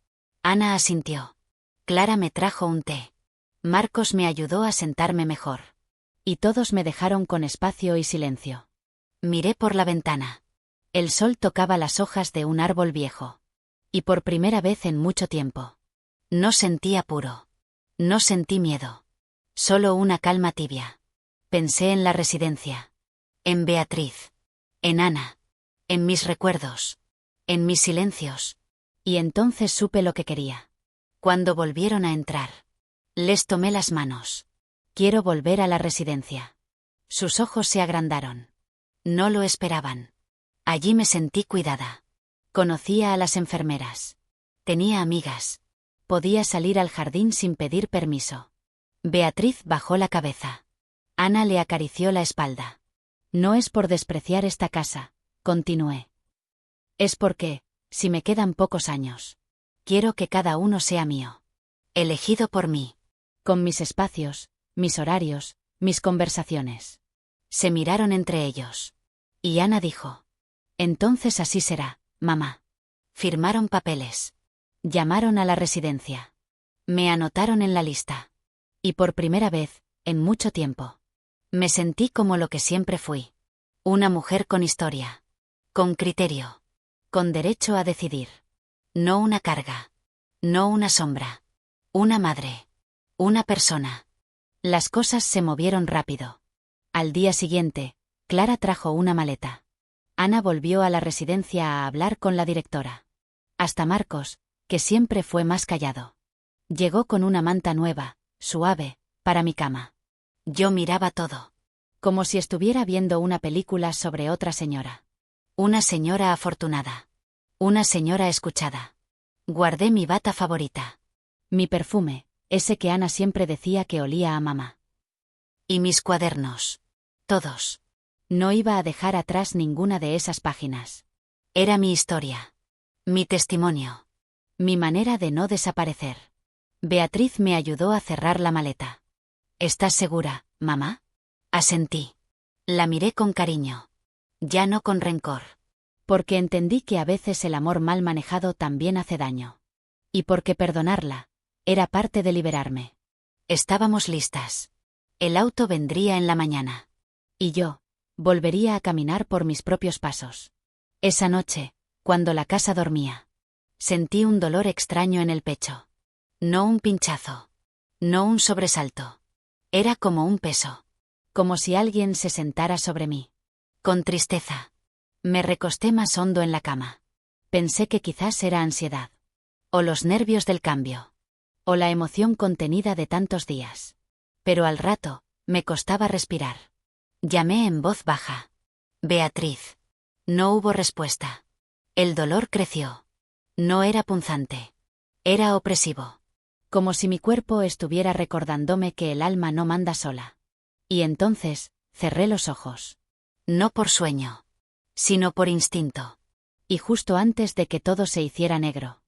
Ana asintió. Clara me trajo un té. Marcos me ayudó a sentarme mejor. Y todos me dejaron con espacio y silencio. Miré por la ventana. El sol tocaba las hojas de un árbol viejo. Y por primera vez en mucho tiempo. No sentí apuro. No sentí miedo. Solo una calma tibia. Pensé en la residencia. En Beatriz. En Ana. En mis recuerdos. En mis silencios. Y entonces supe lo que quería. Cuando volvieron a entrar. Les tomé las manos. Quiero volver a la residencia. Sus ojos se agrandaron. No lo esperaban. Allí me sentí cuidada. Conocía a las enfermeras. Tenía amigas. Podía salir al jardín sin pedir permiso. Beatriz bajó la cabeza. Ana le acarició la espalda. No es por despreciar esta casa, continué. Es porque, si me quedan pocos años, quiero que cada uno sea mío. Elegido por mí. Con mis espacios, mis horarios, mis conversaciones. Se miraron entre ellos. Y Ana dijo. Entonces así será, mamá. Firmaron papeles. Llamaron a la residencia. Me anotaron en la lista. Y por primera vez, en mucho tiempo, me sentí como lo que siempre fui. Una mujer con historia. Con criterio. Con derecho a decidir. No una carga. No una sombra. Una madre. Una persona. Las cosas se movieron rápido. Al día siguiente, Clara trajo una maleta. Ana volvió a la residencia a hablar con la directora. Hasta Marcos, que siempre fue más callado. Llegó con una manta nueva, suave, para mi cama. Yo miraba todo. Como si estuviera viendo una película sobre otra señora. Una señora afortunada. Una señora escuchada. Guardé mi bata favorita. Mi perfume, ese que Ana siempre decía que olía a mamá. Y mis cuadernos. Todos. No iba a dejar atrás ninguna de esas páginas. Era mi historia. Mi testimonio. Mi manera de no desaparecer. Beatriz me ayudó a cerrar la maleta. ¿Estás segura, mamá? Asentí. La miré con cariño. Ya no con rencor. Porque entendí que a veces el amor mal manejado también hace daño. Y porque perdonarla era parte de liberarme. Estábamos listas. El auto vendría en la mañana. Y yo volvería a caminar por mis propios pasos. Esa noche, cuando la casa dormía, sentí un dolor extraño en el pecho. No un pinchazo. No un sobresalto. Era como un peso. Como si alguien se sentara sobre mí. Con tristeza. Me recosté más hondo en la cama. Pensé que quizás era ansiedad. O los nervios del cambio. O la emoción contenida de tantos días. Pero al rato, me costaba respirar. Llamé en voz baja. Beatriz. No hubo respuesta. El dolor creció. No era punzante. Era opresivo. Como si mi cuerpo estuviera recordándome que el alma no manda sola. Y entonces, cerré los ojos. No por sueño. Sino por instinto. Y justo antes de que todo se hiciera negro.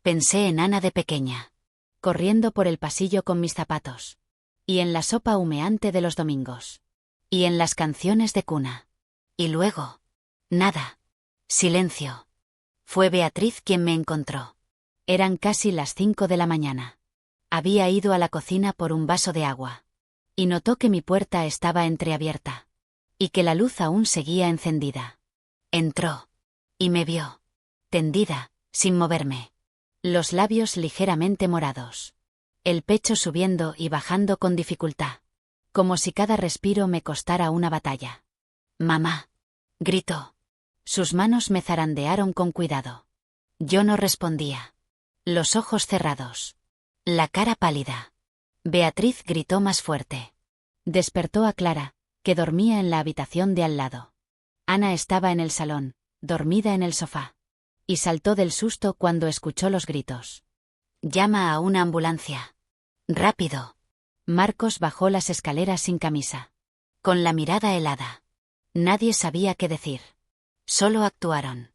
Pensé en Ana de pequeña. Corriendo por el pasillo con mis zapatos. Y en la sopa humeante de los domingos. Y en las canciones de cuna. Y luego. Nada. Silencio. Fue Beatriz quien me encontró. Eran casi las 5 de la mañana. Había ido a la cocina por un vaso de agua. Y notó que mi puerta estaba entreabierta. Y que la luz aún seguía encendida. Entró. Y me vio. Tendida, sin moverme. Los labios ligeramente morados. El pecho subiendo y bajando con dificultad. Como si cada respiro me costara una batalla. «Mamá», gritó. Sus manos me zarandearon con cuidado. Yo no respondía. Los ojos cerrados. La cara pálida. Beatriz gritó más fuerte. Despertó a Clara, que dormía en la habitación de al lado. Ana estaba en el salón, dormida en el sofá. Y saltó del susto cuando escuchó los gritos. «Llama a una ambulancia. Rápido». Marcos bajó las escaleras sin camisa. Con la mirada helada. Nadie sabía qué decir. Solo actuaron.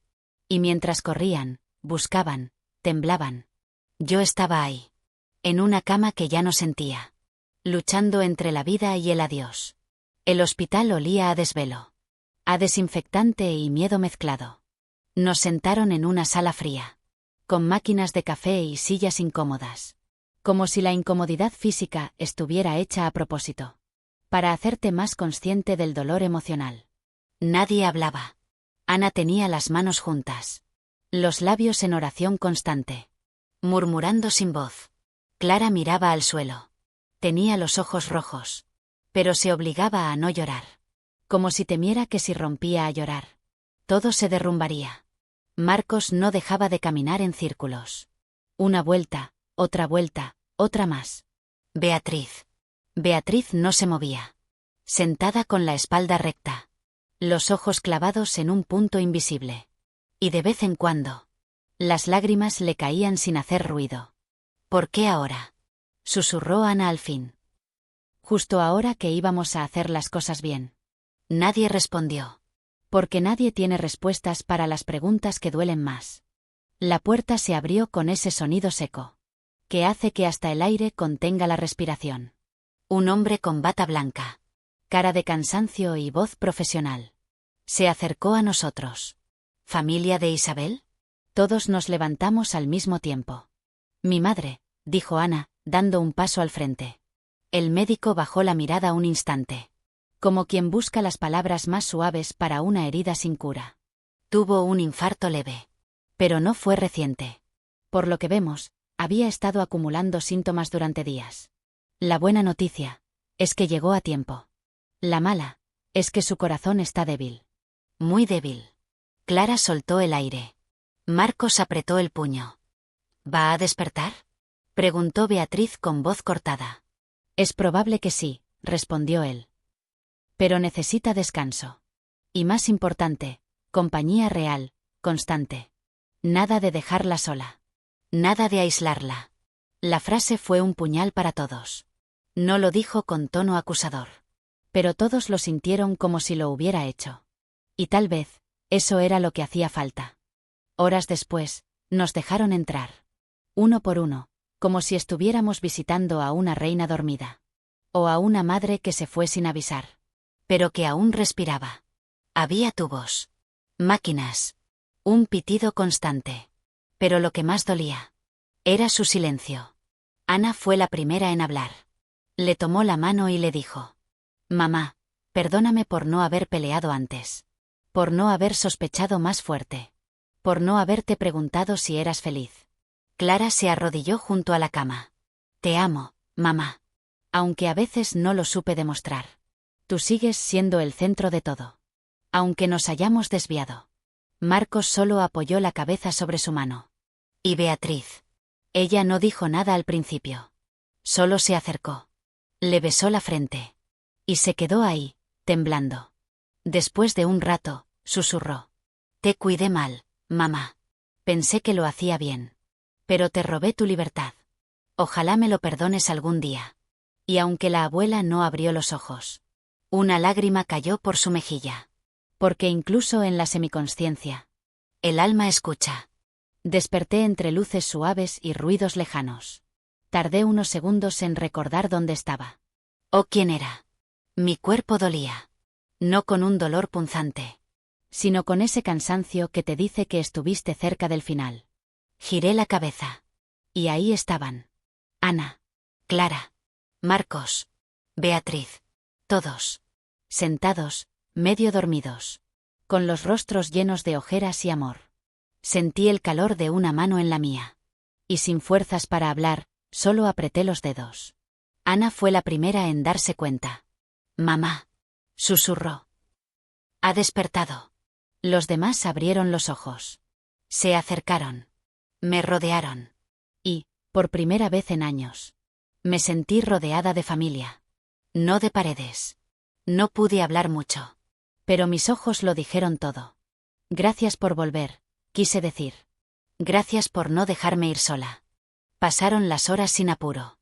Y mientras corrían, buscaban, temblaban. Yo estaba ahí. En una cama que ya no sentía. Luchando entre la vida y el adiós. El hospital olía a desvelo. A desinfectante y miedo mezclado. Nos sentaron en una sala fría. Con máquinas de café y sillas incómodas. Como si la incomodidad física estuviera hecha a propósito. Para hacerte más consciente del dolor emocional. Nadie hablaba. Ana tenía las manos juntas. Los labios en oración constante. Murmurando sin voz. Clara miraba al suelo. Tenía los ojos rojos. Pero se obligaba a no llorar. Como si temiera que si rompía a llorar, todo se derrumbaría. Marcos no dejaba de caminar en círculos. Una vuelta, otra más. Beatriz. Beatriz no se movía. Sentada con la espalda recta. Los ojos clavados en un punto invisible. Y de vez en cuando. Las lágrimas le caían sin hacer ruido. ¿Por qué ahora?, susurró Ana al fin. Justo ahora que íbamos a hacer las cosas bien. Nadie respondió. Porque nadie tiene respuestas para las preguntas que duelen más. La puerta se abrió con ese sonido seco. Que hace que hasta el aire contenga la respiración. Un hombre con bata blanca. Cara de cansancio y voz profesional. Se acercó a nosotros. ¿Familia de Isabel? Todos nos levantamos al mismo tiempo. Mi madre, dijo Ana, dando un paso al frente. El médico bajó la mirada un instante. Como quien busca las palabras más suaves para una herida sin cura. Tuvo un infarto leve. Pero no fue reciente. Por lo que vemos, había estado acumulando síntomas durante días. La buena noticia es que llegó a tiempo. La mala es que su corazón está débil. Muy débil. Clara soltó el aire. Marcos apretó el puño. ¿Va a despertar?, preguntó Beatriz con voz cortada. Es probable que sí, respondió él. Pero necesita descanso. Y más importante, compañía real, constante. Nada de dejarla sola. Nada de aislarla. La frase fue un puñal para todos. No lo dijo con tono acusador. Pero todos lo sintieron como si lo hubiera hecho. Y tal vez, eso era lo que hacía falta. Horas después, nos dejaron entrar. Uno por uno, como si estuviéramos visitando a una reina dormida. O a una madre que se fue sin avisar. Pero que aún respiraba. Había tubos. Máquinas. Un pitido constante. Pero lo que más dolía era su silencio. Ana fue la primera en hablar. Le tomó la mano y le dijo: «Mamá, perdóname por no haber peleado antes. Por no haber sospechado más fuerte. Por no haberte preguntado si eras feliz». Clara se arrodilló junto a la cama. «Te amo, mamá. Aunque a veces no lo supe demostrar. Tú sigues siendo el centro de todo. Aunque nos hayamos desviado». Marcos solo apoyó la cabeza sobre su mano. Y Beatriz. Ella no dijo nada al principio. Solo se acercó. Le besó la frente. Y se quedó ahí, temblando. Después de un rato, susurró: «Te cuidé mal, mamá. Pensé que lo hacía bien. Pero te robé tu libertad. Ojalá me lo perdones algún día». Y aunque la abuela no abrió los ojos, una lágrima cayó por su mejilla. Porque incluso en la semiconsciencia, el alma escucha. Desperté entre luces suaves y ruidos lejanos. Tardé unos segundos en recordar dónde estaba. ¿O quién era? Mi cuerpo dolía. No con un dolor punzante, sino con ese cansancio que te dice que estuviste cerca del final. Giré la cabeza. Y ahí estaban. Ana, Clara, Marcos, Beatriz. Todos. Sentados, medio dormidos. Con los rostros llenos de ojeras y amor. Sentí el calor de una mano en la mía. Y sin fuerzas para hablar, solo apreté los dedos. Ana fue la primera en darse cuenta. «Mamá», susurró. «Ha despertado». Los demás abrieron los ojos. Se acercaron. Me rodearon. Y, por primera vez en años, me sentí rodeada de familia. No de paredes. No pude hablar mucho. Pero mis ojos lo dijeron todo. «Gracias por volver», quise decir. «Gracias por no dejarme ir sola». Pasaron las horas sin apuro.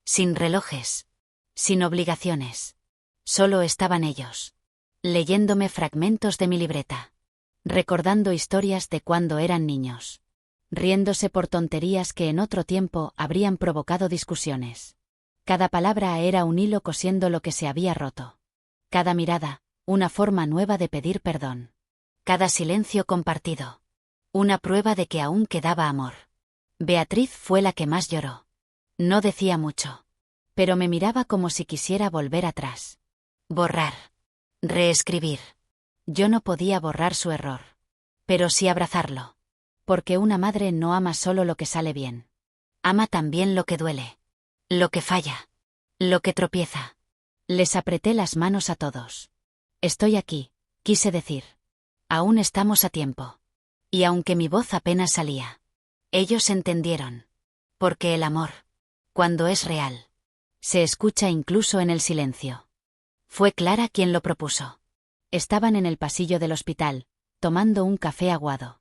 Sin relojes. Sin obligaciones. Solo estaban ellos. Leyéndome fragmentos de mi libreta. Recordando historias de cuando eran niños. Riéndose por tonterías que en otro tiempo habrían provocado discusiones. Cada palabra era un hilo cosiendo lo que se había roto. Cada mirada, una forma nueva de pedir perdón. Cada silencio compartido. Una prueba de que aún quedaba amor. Beatriz fue la que más lloró. No decía mucho. Pero me miraba como si quisiera volver atrás. Borrar. Reescribir. Yo no podía borrar su error. Pero sí abrazarlo. Porque una madre no ama solo lo que sale bien. Ama también lo que duele. Lo que falla. Lo que tropieza. Les apreté las manos a todos. «Estoy aquí», quise decir. «Aún estamos a tiempo». Y aunque mi voz apenas salía, ellos entendieron. Porque el amor, cuando es real, se escucha incluso en el silencio. Fue Clara quien lo propuso. Estaban en el pasillo del hospital, tomando un café aguado.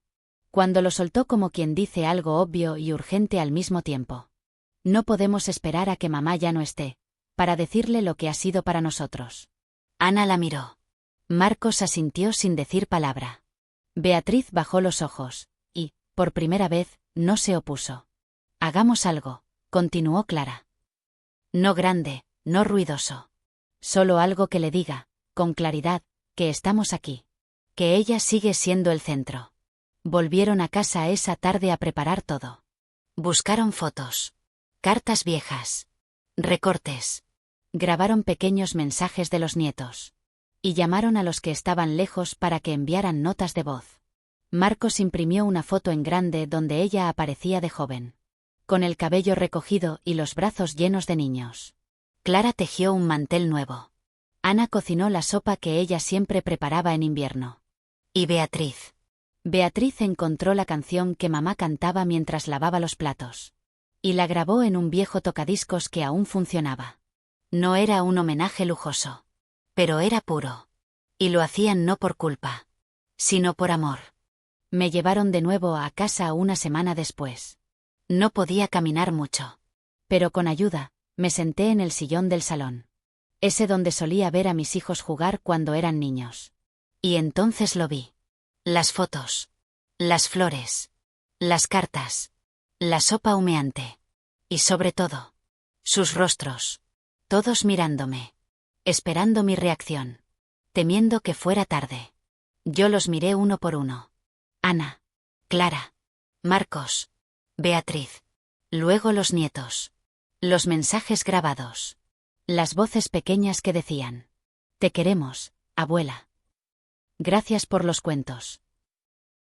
Cuando lo soltó como quien dice algo obvio y urgente al mismo tiempo. «No podemos esperar a que mamá ya no esté, para decirle lo que ha sido para nosotros». Ana la miró. Marcos asintió sin decir palabra. Beatriz bajó los ojos, y, por primera vez, no se opuso. «Hagamos algo», continuó Clara. «No grande, no ruidoso. Solo algo que le diga, con claridad, que estamos aquí. Que ella sigue siendo el centro». Volvieron a casa esa tarde a preparar todo. Buscaron fotos. Cartas viejas. Recortes. Grabaron pequeños mensajes de los nietos. Y llamaron a los que estaban lejos para que enviaran notas de voz. Marcos imprimió una foto en grande donde ella aparecía de joven. Con el cabello recogido y los brazos llenos de niños. Clara tejió un mantel nuevo. Ana cocinó la sopa que ella siempre preparaba en invierno. Y Beatriz. Beatriz encontró la canción que mamá cantaba mientras lavaba los platos. Y la grabó en un viejo tocadiscos que aún funcionaba. No era un homenaje lujoso. Pero era puro. Y lo hacían no por culpa, sino por amor. Me llevaron de nuevo a casa una semana después. No podía caminar mucho. Pero con ayuda, me senté en el sillón del salón. Ese donde solía ver a mis hijos jugar cuando eran niños. Y entonces lo vi. Las fotos. Las flores. Las cartas. La sopa humeante. Y sobre todo, sus rostros. Todos mirándome. Esperando mi reacción. Temiendo que fuera tarde. Yo los miré uno por uno. Ana. Clara. Marcos. Beatriz. Luego los nietos. Los mensajes grabados. Las voces pequeñas que decían: te queremos, abuela. Gracias por los cuentos.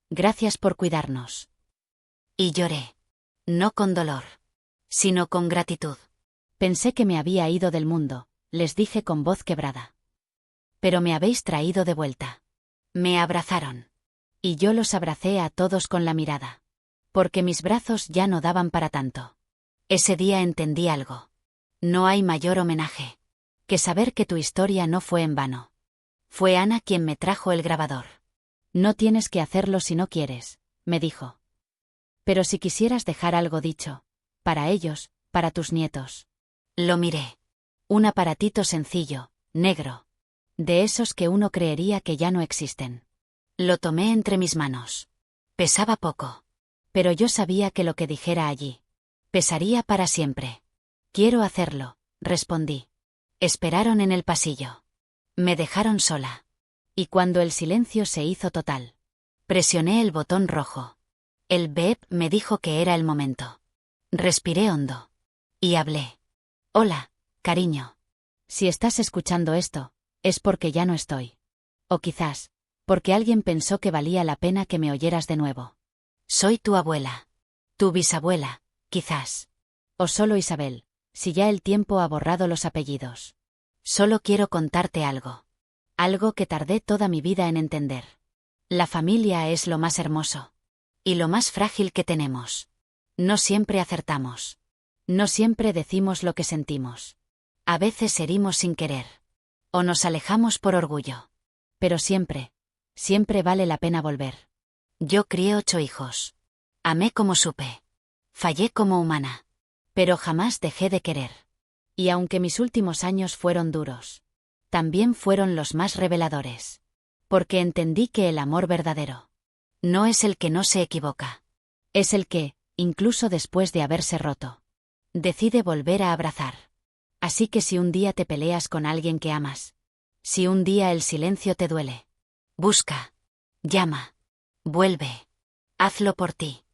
Gracias por cuidarnos. Y lloré. No con dolor, sino con gratitud. Pensé que me había ido del mundo, les dije con voz quebrada. Pero me habéis traído de vuelta. Me abrazaron. Y yo los abracé a todos con la mirada. Porque mis brazos ya no daban para tanto. Ese día entendí algo. No hay mayor homenaje que saber que tu historia no fue en vano. Fue Ana quien me trajo el grabador. No tienes que hacerlo si no quieres, me dijo. Pero si quisieras dejar algo dicho, para ellos, para tus nietos. Lo miré. Un aparatito sencillo, negro. De esos que uno creería que ya no existen. Lo tomé entre mis manos. Pesaba poco. Pero yo sabía que lo que dijera allí pesaría para siempre. Quiero hacerlo, respondí. Esperaron en el pasillo. Me dejaron sola. Y cuando el silencio se hizo total, presioné el botón rojo. El beep me dijo que era el momento. Respiré hondo. Y hablé. Hola, cariño. Si estás escuchando esto, es porque ya no estoy. O quizás, porque alguien pensó que valía la pena que me oyeras de nuevo. Soy tu abuela. Tu bisabuela, quizás. O solo Isabel, si ya el tiempo ha borrado los apellidos. Solo quiero contarte algo. Algo que tardé toda mi vida en entender. La familia es lo más hermoso. Y lo más frágil que tenemos. No siempre acertamos. No siempre decimos lo que sentimos. A veces herimos sin querer. O nos alejamos por orgullo. Pero siempre, siempre vale la pena volver. Yo crié 8 hijos. Amé como supe. Fallé como humana. Pero jamás dejé de querer. Y aunque mis últimos años fueron duros, también fueron los más reveladores. Porque entendí que el amor verdadero no es el que no se equivoca. Es el que, incluso después de haberse roto, decide volver a abrazar. Así que si un día te peleas con alguien que amas, si un día el silencio te duele, busca, llama, vuelve. Hazlo por ti.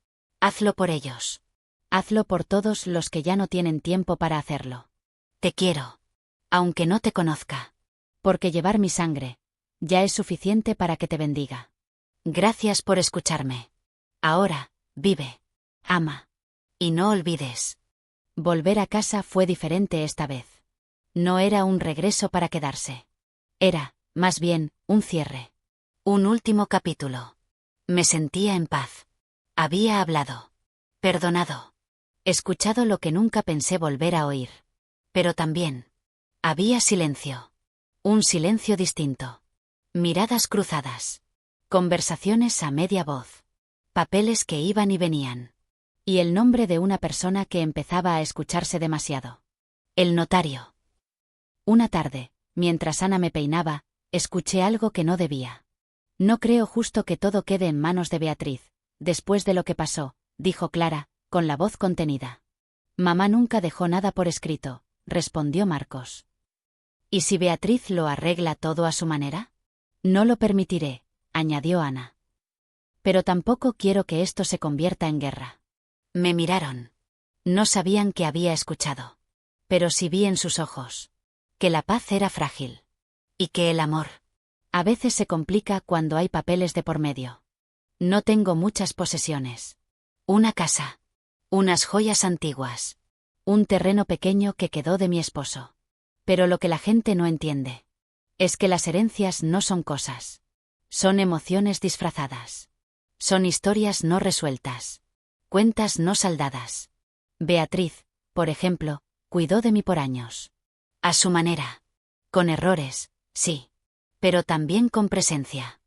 Hazlo por ellos. Hazlo por todos los que ya no tienen tiempo para hacerlo. Te quiero. Aunque no te conozca. Porque llevar mi sangre ya es suficiente para que te bendiga. Gracias por escucharme. Ahora, vive. Ama. Y no olvides. Volver a casa fue diferente esta vez. No era un regreso para quedarse. Era, más bien, un cierre. Un último capítulo. Me sentía en paz. Había hablado. Perdonado. Escuchado lo que nunca pensé volver a oír. Pero también había silencio. Un silencio distinto. Miradas cruzadas. Conversaciones a media voz. Papeles que iban y venían. Y el nombre de una persona que empezaba a escucharse demasiado. El notario. Una tarde, mientras Ana me peinaba, escuché algo que no debía. No creo justo que todo quede en manos de Beatriz, después de lo que pasó, dijo Clara, con la voz contenida. Mamá nunca dejó nada por escrito, respondió Marcos. ¿Y si Beatriz lo arregla todo a su manera? No lo permitiré, añadió Ana. Pero tampoco quiero que esto se convierta en guerra. Me miraron. No sabían que había escuchado. Pero sí vi en sus ojos que la paz era frágil. Y que el amor a veces se complica cuando hay papeles de por medio. No tengo muchas posesiones. Una casa. Unas joyas antiguas. Un terreno pequeño que quedó de mi esposo. Pero lo que la gente no entiende es que las herencias no son cosas. Son emociones disfrazadas. Son historias no resueltas. Cuentas no saldadas. Beatriz, por ejemplo, cuidó de mí por años. A su manera. Con errores, sí. Pero también con presencia.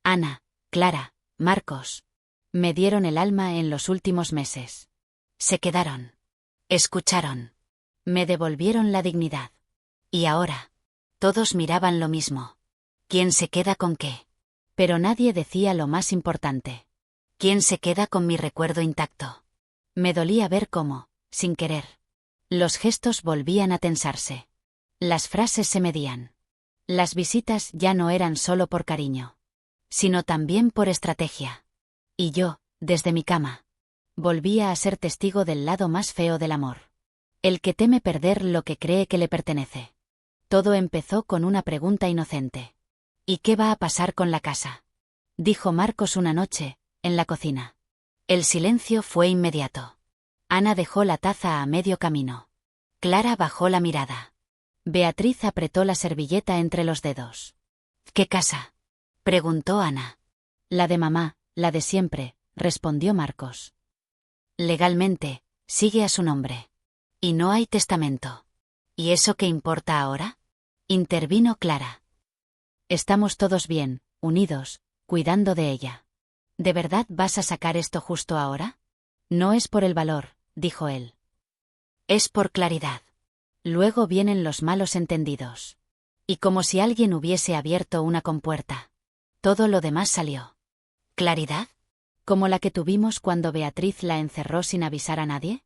Ana, Clara, Marcos. Me dieron el alma en los últimos meses. Se quedaron. Escucharon. Me devolvieron la dignidad. Y ahora, Todos miraban lo mismo. ¿Quién se queda con qué? Pero nadie decía lo más importante. ¿Quién se queda con mi recuerdo intacto? Me dolía ver cómo, sin querer, los gestos volvían a tensarse. Las frases se medían. Las visitas ya no eran solo por cariño, sino también por estrategia. Y yo, desde mi cama, volvía a ser testigo del lado más feo del amor. El que teme perder lo que cree que le pertenece. Todo empezó con una pregunta inocente. ¿Y qué va a pasar con la casa?, dijo Marcos una noche, en la cocina. El silencio fue inmediato. Ana dejó la taza a medio camino. Clara bajó la mirada. Beatriz apretó la servilleta entre los dedos. ¿Qué casa?, preguntó Ana. La de mamá, la de siempre, respondió Marcos. Legalmente, sigue a su nombre. Y no hay testamento. ¿Y eso qué importa ahora?, intervino Clara. Estamos todos bien, unidos, cuidando de ella. ¿De verdad vas a sacar esto justo ahora? No es por el valor, dijo él. Es por claridad. Luego vienen los malos entendidos. Y como si alguien hubiese abierto una compuerta. Todo lo demás salió. ¿Claridad? ¿Como la que tuvimos cuando Beatriz la encerró sin avisar a nadie?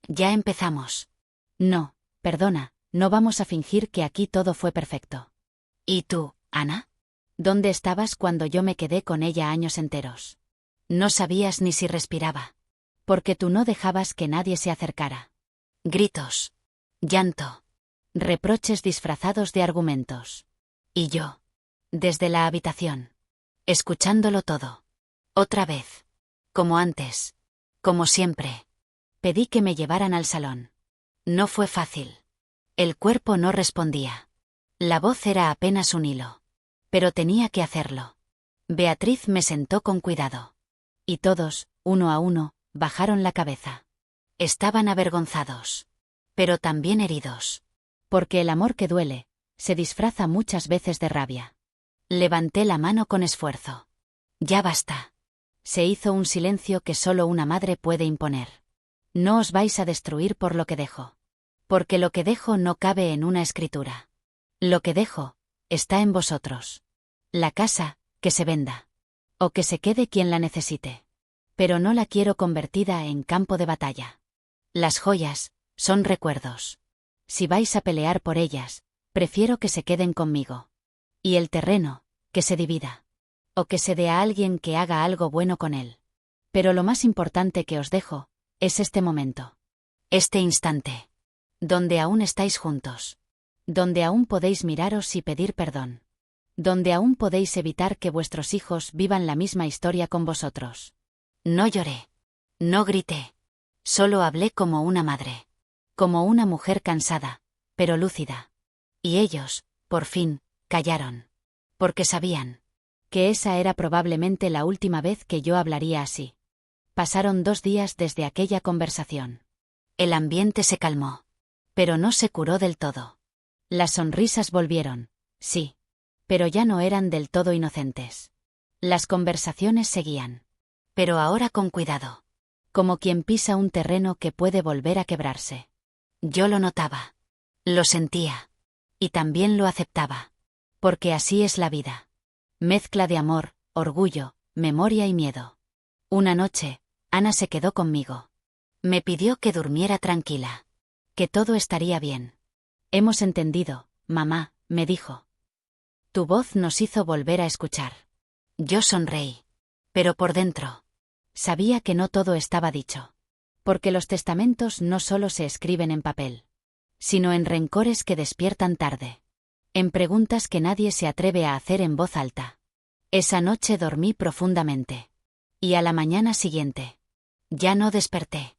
Ya empezamos. No, perdona, no vamos a fingir que aquí todo fue perfecto. ¿Y tú, Ana? ¿Dónde estabas cuando yo me quedé con ella años enteros? No sabías ni si respiraba. Porque tú no dejabas que nadie se acercara. Gritos. Llanto. Reproches disfrazados de argumentos. Y yo. Desde la habitación. Escuchándolo todo. Otra vez. Como antes. Como siempre. Pedí que me llevaran al salón. No fue fácil. El cuerpo no respondía. La voz era apenas un hilo. Pero tenía que hacerlo. Beatriz me sentó con cuidado. Y todos, uno a uno, bajaron la cabeza. Estaban avergonzados. Pero también heridos. Porque el amor que duele, se disfraza muchas veces de rabia. Levanté la mano con esfuerzo. Ya basta. Se hizo un silencio que solo una madre puede imponer. No os vais a destruir por lo que dejo. Porque lo que dejo no cabe en una escritura. Lo que dejo, está en vosotros. La casa, que se venda. O que se quede quien la necesite. Pero no la quiero convertida en campo de batalla. Las joyas, son recuerdos. Si vais a pelear por ellas, prefiero que se queden conmigo. Y el terreno, que se divida. O que se dé a alguien que haga algo bueno con él. Pero lo más importante que os dejo, es este momento. Este instante. Donde aún estáis juntos. Donde aún podéis miraros y pedir perdón. Donde aún podéis evitar que vuestros hijos vivan la misma historia con vosotros. No lloré. No grité. Solo hablé como una madre. Como una mujer cansada, pero lúcida. Y ellos, por fin, callaron. Porque sabían que esa era probablemente la última vez que yo hablaría así. Pasaron 2 días desde aquella conversación. El ambiente se calmó. Pero no se curó del todo. Las sonrisas volvieron, sí. Pero ya no eran del todo inocentes. Las conversaciones seguían. Pero ahora con cuidado. Como quien pisa un terreno que puede volver a quebrarse. Yo lo notaba. Lo sentía. Y también lo aceptaba. Porque así es la vida. Mezcla de amor, orgullo, memoria y miedo. Una noche, Ana se quedó conmigo. Me pidió que durmiera tranquila. Que todo estaría bien. Hemos entendido, mamá, me dijo. Tu voz nos hizo volver a escuchar. Yo sonreí. Pero por dentro. Sabía que no todo estaba dicho. Porque los testamentos no solo se escriben en papel. Sino en rencores que despiertan tarde. En preguntas que nadie se atreve a hacer en voz alta. Esa noche dormí profundamente. Y a la mañana siguiente. Ya no desperté.